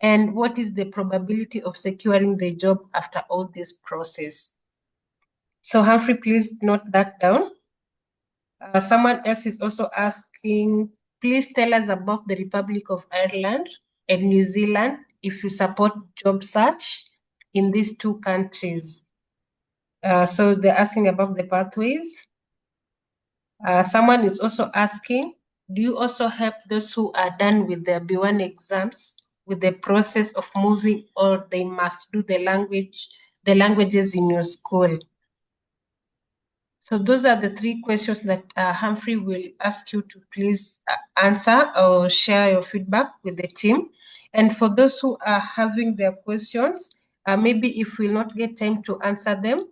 And what is the probability of securing the job after all this process? So Humphrey, please note that down. Someone else is also asking, please tell us about the Republic of Ireland and New Zealand if you support job search in these 2 countries. So they're asking about the pathways. Someone is also asking, do you also help those who are done with their B1 exams with the process of moving, or they must do the languages in your school? So those are the 3 questions that Humphrey will ask you to please answer or share your feedback with the team. And for those who are having their questions, maybe if we'll not get time to answer them,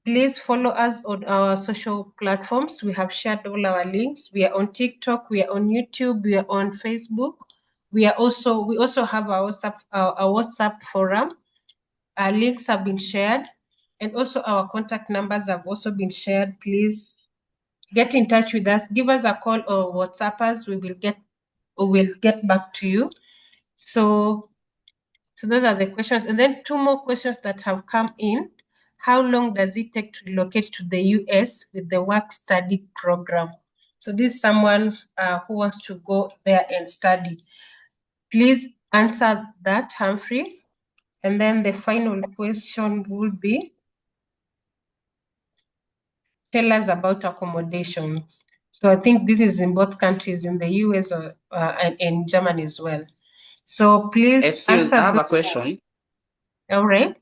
please follow us on our social platforms. We have shared all our links. We are on TikTok, we are on YouTube, we are on Facebook. We also have our WhatsApp forum. Our links have been shared, and also our contact numbers have also been shared. Please get in touch with us. Give us a call or WhatsApp us. We will get back to you. So those are the questions. And then 2 more questions that have come in. How long does it take to relocate to the US with the work-study program? So this is someone who wants to go there and study. Please answer that, Humphrey. And then the final question would be, tell us about accommodations. So I think this is in both countries, in the US and in Germany as well. So please Excuse, answer I have a this. question. All right,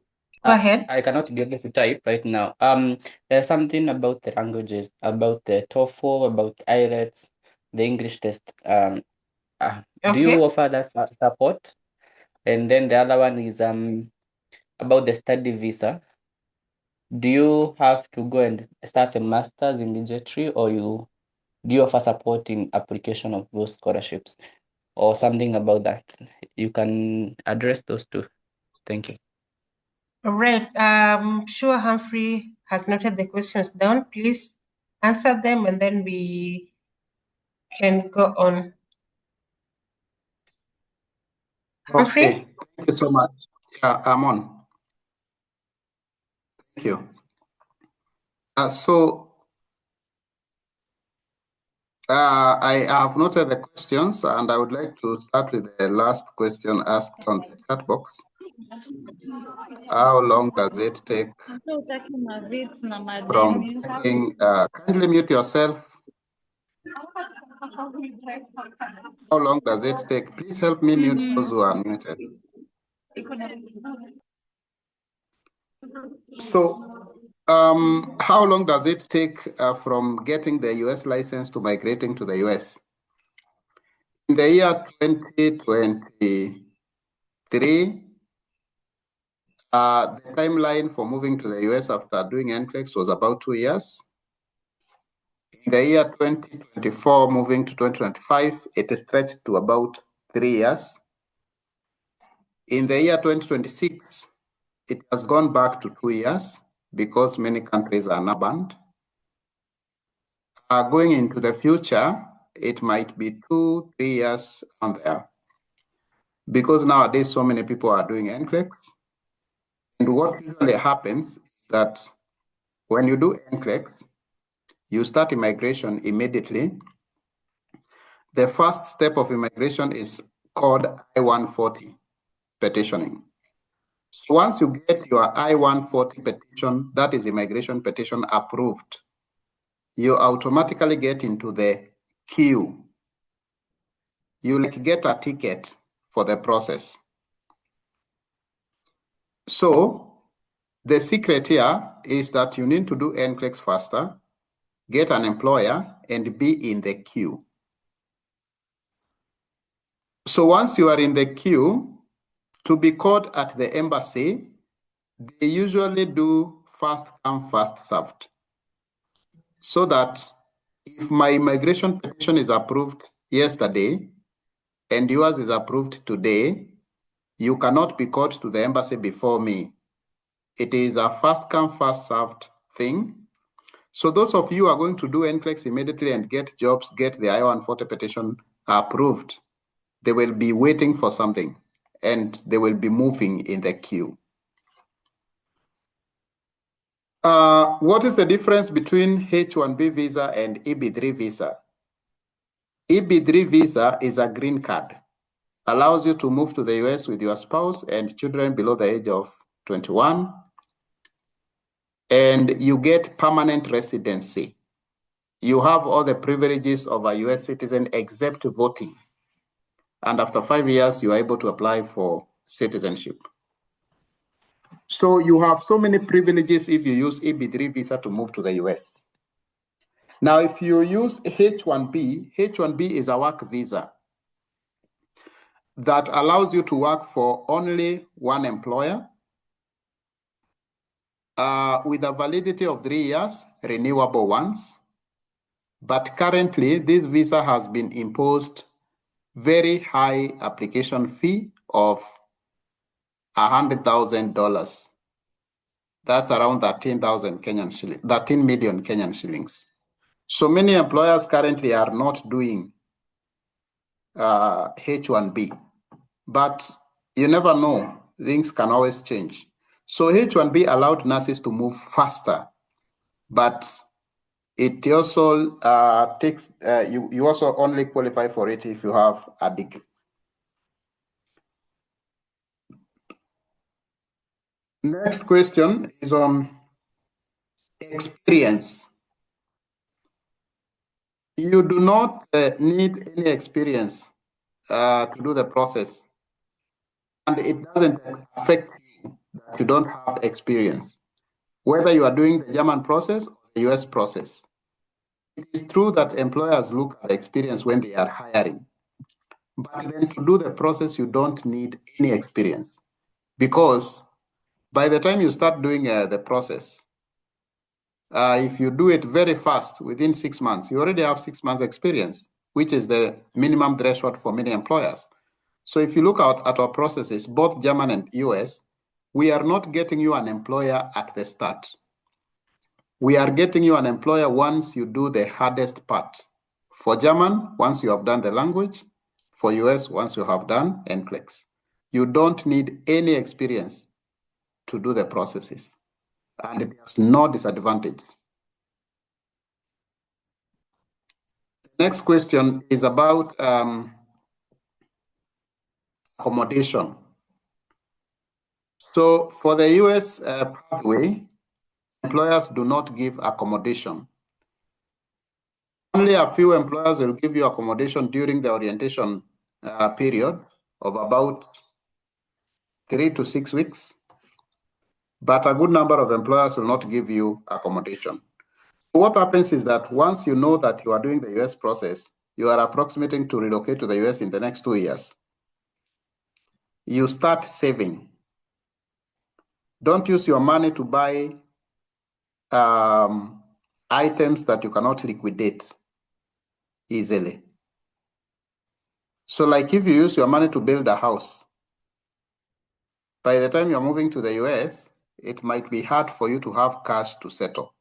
go ahead. I cannot be able to type right now. There's something about the languages, about the TOEFL, about IELTS, the English test. Do you offer that support? And then the other one is about the study visa. Do you have to go and start a master's immediately, or do you offer support in application of those scholarships, or something about that? You can address those 2. Thank you. All right. Sure, Humphrey has noted the questions down. Please answer them, and then we can go on. Humphrey? Okay, thank you so much. Yeah, I'm on. Thank you. I have noted the questions, and I would like to start with the last question asked on the chat box. How long does it take from getting, kindly mute yourself. How long does it take? Please help me mute those who are muted. So how long does it take from getting the US license to migrating to the US? In the year 2023, the timeline for moving to the US after doing NCLEX was about 2 years. In the year 2024, moving to 2025, it is stretched to about 3 years. In the year 2026, it has gone back to 2 years because many countries are now banned. Going into the future, it might be 2-3 years on there. Because nowadays so many people are doing NCLEX. And what usually happens is that when you do NCLEX, you start immigration immediately. The first step of immigration is called I-140 petitioning. So once you get your I-140 petition, that is immigration petition approved, you automatically get into the queue. You get a ticket for the process. So the secret here is that you need to do NCLEX faster, get an employer, and be in the queue. So once you are in the queue, to be called at the embassy, they usually do first come, first served. So that if my immigration petition is approved yesterday and yours is approved today, you cannot be called to the embassy before me. It is a first come, first served thing. So those of you who are going to do NCLEX immediately and get jobs, get the I-140 petition approved, they will be waiting for something and they will be moving in the queue. What is the difference between H-1B visa and EB-3 visa? EB-3 visa is a green card, allows you to move to the US with your spouse and children below the age of 21, and you get permanent residency. You have all the privileges of a US citizen except voting. And after 5 years, you are able to apply for citizenship. So you have so many privileges if you use EB-3 visa to move to the US. Now, if you use H-1B, H-1B is a work visa that allows you to work for only one employer with a validity of 3 years, renewable once. But currently, this visa has been imposed very high application fee of $100,000. That's around 13,000 Kenyan shillings, 13 million Kenyan shillings. So many employers currently are not doing H-1B, but you never know, things can always change. So H-1B allowed nurses to move faster, but it also takes, you also only qualify for it if you have a degree. Next question is on experience. You do not need any experience to do the process, and it doesn't affect you that you don't have experience, whether you are doing the German process or the US process. It is true that employers look at experience when they are hiring, but then to do the process, you don't need any experience, because by the time you start doing the process, if you do it very fast, within 6 months, you already have 6 months experience, which is the minimum threshold for many employers. So if you look at our processes, both German and US, we are not getting you an employer at the start. We are getting you an employer once you do the hardest part. For German, once you have done the language. For US, once you have done NCLEX. You don't need any experience to do the processes, and there's no disadvantage. Next question is about accommodation. So for the US pathway, employers do not give accommodation. Only a few employers will give you accommodation during the orientation period of about 3 to 6 weeks. but a good number of employers will not give you accommodation. What happens is that once you know that you are doing the US process, you are approximating to relocate to the US in the next 2 years, you start saving. Don't use your money to buy items that you cannot liquidate easily. So like if you use your money to build a house, by the time you're moving to the US, it might be hard for you to have cash to settle.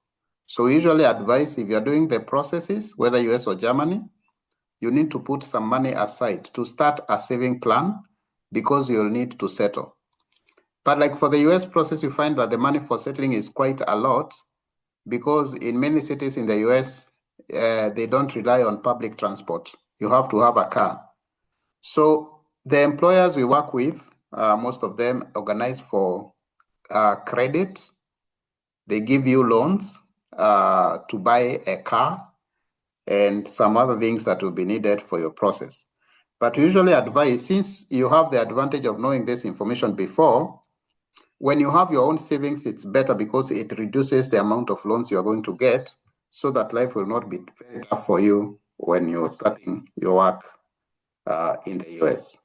So we usually advise if you're doing the processes, whether US or Germany, you need to put some money aside to start a saving plan because you'll need to settle. But like for the US process, you find that the money for settling is quite a lot because in many cities in the US, they don't rely on public transport. You have to have a car. So the employers we work with, most of them organize for credit. They give you loans to buy a car and some other things that will be needed for your process. But usually advise, since you have the advantage of knowing this information before, when you have your own savings, it's better because it reduces the amount of loans you are going to get so that life will not be very tough for you when you're starting your work in the US.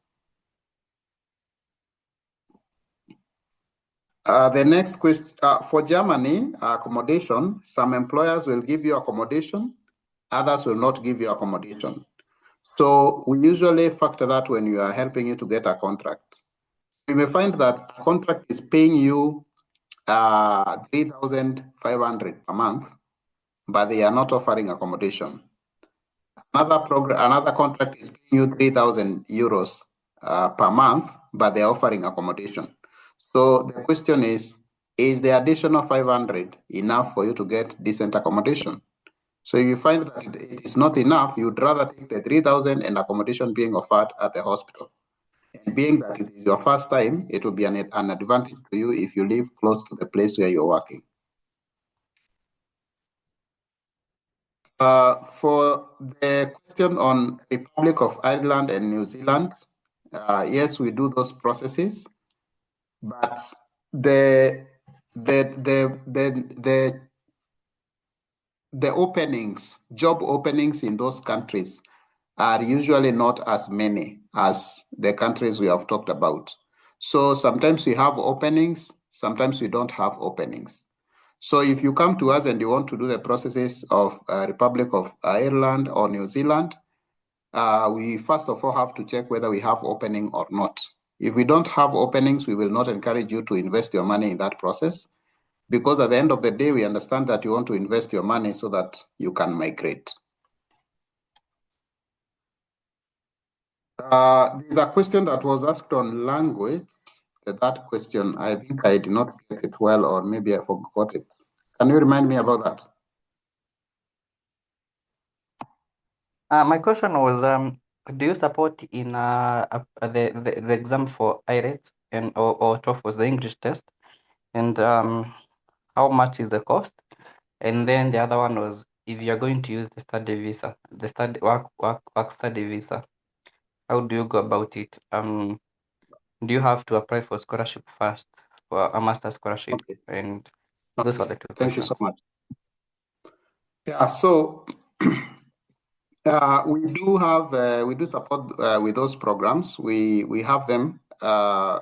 The next question, for Germany, accommodation, some employers will give you accommodation, others will not give you accommodation. So we usually factor that when you are helping you to get a contract. You may find that a contract is paying you 3,500 per month, but they are not offering accommodation. Another contract is paying you 3,000 euros per month, but they are offering accommodation. So the question is the additional 500 enough for you to get decent accommodation? So if you find that it is not enough, you'd rather take the 3,000 and accommodation being offered at the hospital. And being that it is your first time, it will be an advantage to you if you live close to the place where you're working. For the question on Republic of Ireland and New Zealand, yes, we do those processes, but the openings, job openings in those countries are usually not as many as the countries we have talked about. So sometimes we have openings, sometimes we don't have openings. So if you come to us and you want to do the processes of Republic of Ireland or New Zealand, we first of all have to check whether we have opening or not. If we don't have openings, we will not encourage you to invest your money in that process, because at the end of the day, we understand that you want to invest your money so that you can migrate. There's a question that was asked on language. That question, I think I did not get it well, or maybe I forgot it. Can you remind me about that? My question was, do you support in the exam for IELTS and or TOEFL, the English test, and how much is the cost? And then the other one was, if you are going to use the study visa, the study work study visa, how do you go about it? Do you have to apply for scholarship first, for a master's scholarship? Okay. And those are the two Thank questions. you so much. Yeah, so we do support with those programs. We have them.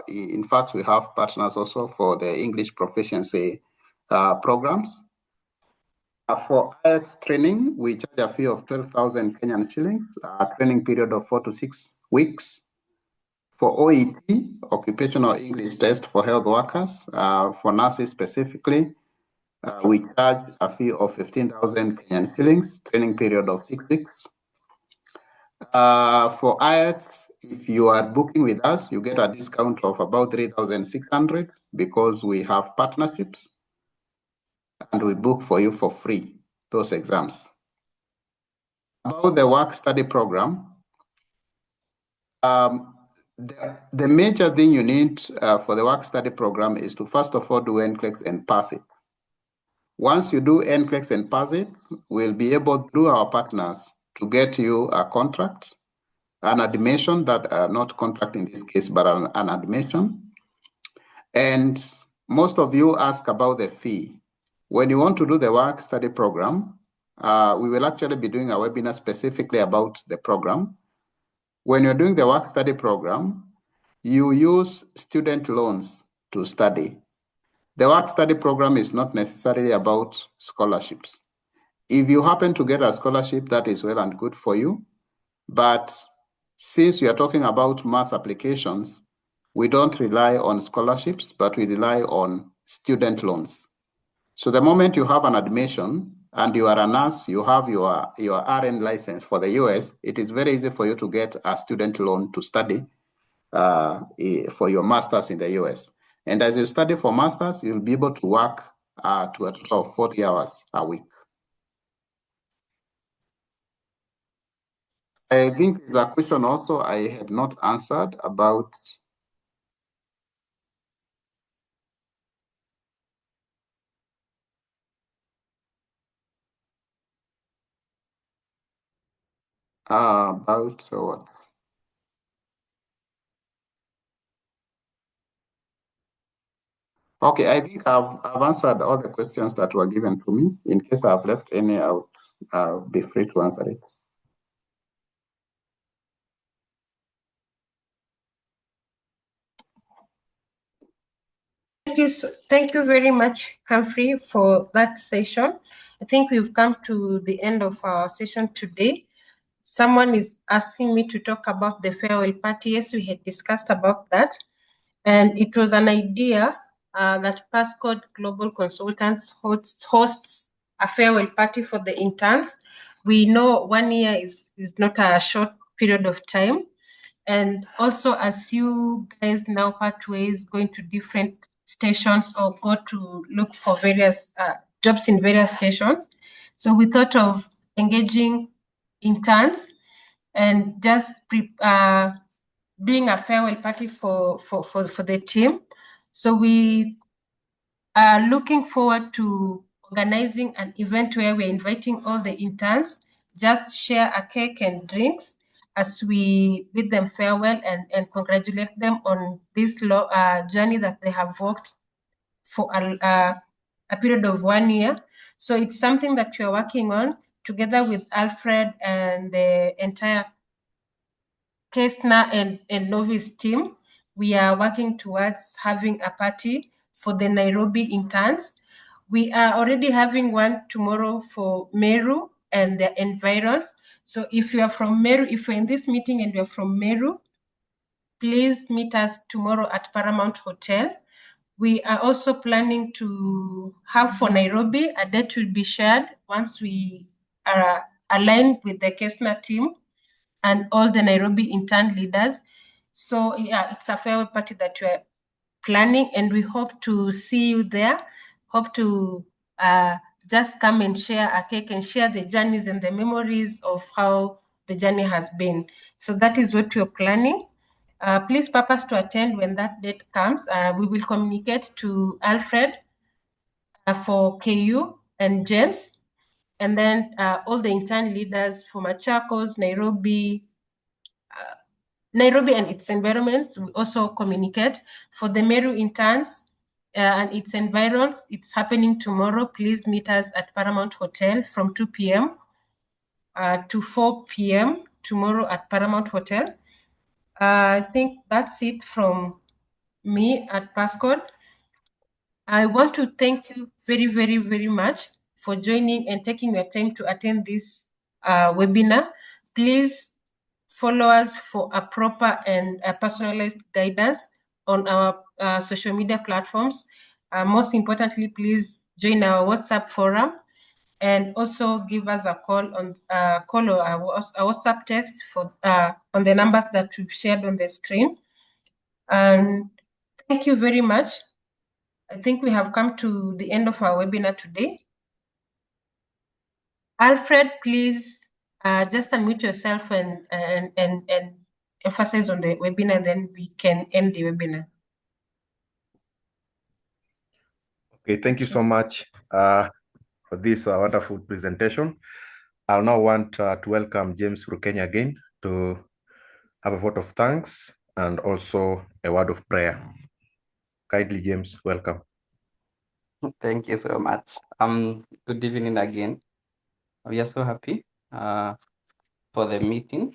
In fact, we have partners also for the English proficiency programs. For IELTS training, we charge a fee of 12,000 Kenyan shillings, a training period of 4 to 6 weeks. For OET, occupational English test for health workers, for nurses specifically, we charge a fee of 15,000 Kenyan shillings, training period of 6 weeks. For IELTS, if you are booking with us, you get a discount of about 3,600 because we have partnerships and we book for you for free those exams. About the work study program, the major thing you need for the work study program is to first of all do NCLEX and pass it. Once you do NCLEX and pass it, we'll be able, through our partners, to get you a contract, an admission that, not contract in this case, but an admission. And most of you ask about the fee. When you want to do the work study program, we will actually be doing a webinar specifically about the program. When you're doing the work study program, you use student loans to study. The work study program is not necessarily about scholarships. If you happen to get a scholarship, that is well and good for you. But since we are talking about mass applications, we don't rely on scholarships, but we rely on student loans. So the moment you have an admission and you are a nurse, you have your RN license for the US, it is very easy for you to get a student loan to study for your master's in the US. And as you study for master's, you'll be able to work to a total of 40 hours a week. I think there's a question also I had not answered about what? Okay, I think I've answered all the questions that were given to me. In case I've left any out, I'll be free to answer it. Thank you very much, Humphrey, for that session. I think we've come to the end of our session today. Someone is asking me to talk about the farewell party. Yes, we had discussed about that. And it was an idea that Passcode Global Consultants hosts a farewell party for the interns. We know 1 year is not a short period of time. And also, as you guys now part ways, going to different stations or go to look for various jobs in various stations. So we thought of engaging interns and just doing a farewell party for the team. So we are looking forward to organizing an event where we're inviting all the interns, just share a cake and drinks as we bid them farewell and congratulate them on this journey that they have walked for a period of 1 year. So it's something that we're working on together with Alfred and the entire Kesna and Novice team. We are working towards having a party for the Nairobi interns. We are already having one tomorrow for Meru and the environs. So if you are from Meru, if you're in this meeting and you're from Meru, please meet us tomorrow at Paramount Hotel. We are also planning to have for Nairobi, a date will be shared once we are aligned with the Kesna team and all the Nairobi intern leaders. So yeah, it's a farewell party that we're planning, and we hope to see you there. Hope to just come and share a cake and share the journeys and the memories of how the journey has been. So that is what we're planning. Please purpose to attend when that date comes. We will communicate to Alfred for KU and James, and then all the intern leaders for Machakos, Nairobi and its environment. We also communicate for the Meru interns and its environs. It's happening tomorrow. Please meet us at Paramount Hotel from 2 p.m. To 4 p.m. tomorrow at Paramount Hotel. I think that's it from me at Passcode. I want to thank you very, very, very much for joining and taking your time to attend this webinar. Please follow us for a proper and personalized guidance on our social media platforms. Most importantly, please join our WhatsApp forum and also give us a call on call or a WhatsApp text for on the numbers that we've shared on the screen. And thank you very much. I think we have come to the end of our webinar today. Alfred, please just unmute yourself and emphasize on the webinar, and then we can end the webinar. Okay, thank you so much for this wonderful presentation. I'll now want to welcome James Rukenya again to have a vote of thanks and also a word of prayer. Kindly, James, welcome. Thank you so much. Good evening again. We are so happy for the meeting.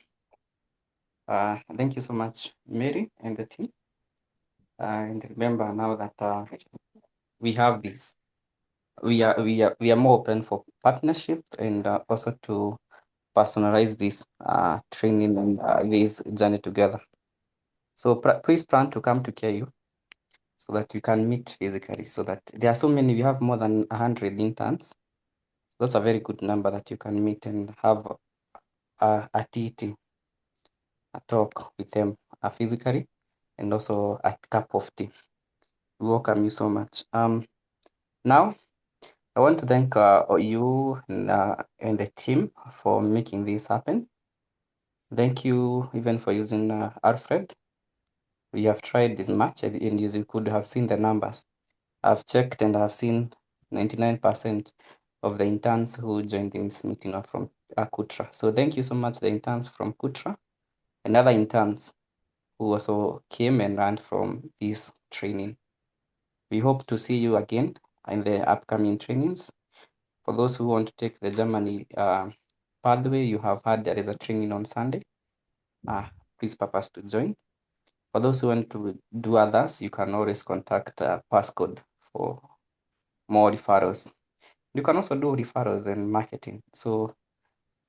Thank you so much, Mary and the team. And remember now that we have this. We are more open for partnership and also to personalize this training and this journey together. So please plan to come to KU so that we can meet physically. So that there are so many. We have more than 100 interns. That's a very good number that you can meet and have a TT, a talk with them physically, and also a cup of tea. We welcome you so much. Now I want to thank you and the team for making this happen. Thank you even for using Alfred. We have tried this much, and as you could have seen the numbers. I've checked and I've seen 99% of the interns who joined in this meeting are from Kutra. So thank you so much, the interns from Kutra and other interns who also came and learned from this training. We hope to see you again in the upcoming trainings. For those who want to take the Germany pathway, you have heard there is a training on Sunday. Please purpose to join. For those who want to do others, you can always contact Passcode for more referrals. You can also do referrals and marketing. So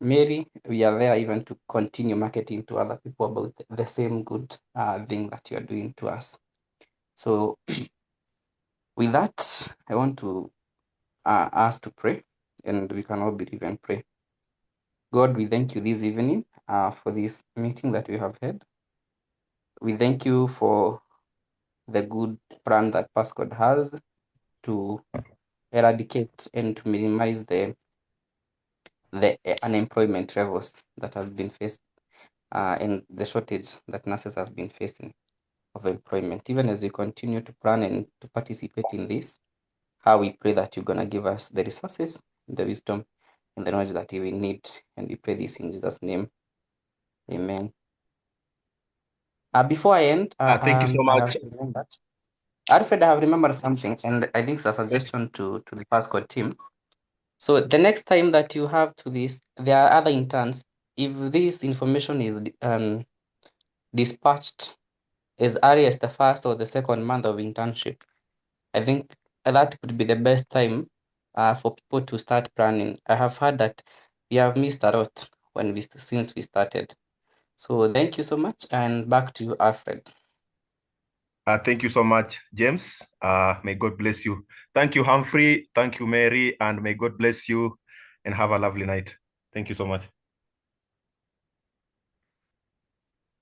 Mary, we are there even to continue marketing to other people about the same good thing that you are doing to us. So with that, I want to ask to pray, and we can all believe and pray. God, we thank you this evening for this meeting that we have had. We thank you for the good plan that Passcode has to eradicate and to minimize the unemployment levels that have been faced and the shortage that nurses have been facing of employment. Even as we continue to plan and to participate in this, how we pray that you're going to give us the resources, the wisdom, and the knowledge that we need. And we pray this in Jesus' name. Amen. Before I end, Thank you so I much. have remembered. Alfred, I have remembered something, and I think it's a suggestion to the Passcode team. So the next time that you have to this, there are other interns. If this information is dispatched as early as the first or the second month of internship, I think that would be the best time for people to start planning. I have heard that we have missed a lot since we started. So thank you so much, and back to you, Alfred. Thank you so much, James. May God bless you. Thank you, Humphrey. Thank you, Mary. And may God bless you and have a lovely night. Thank you so much.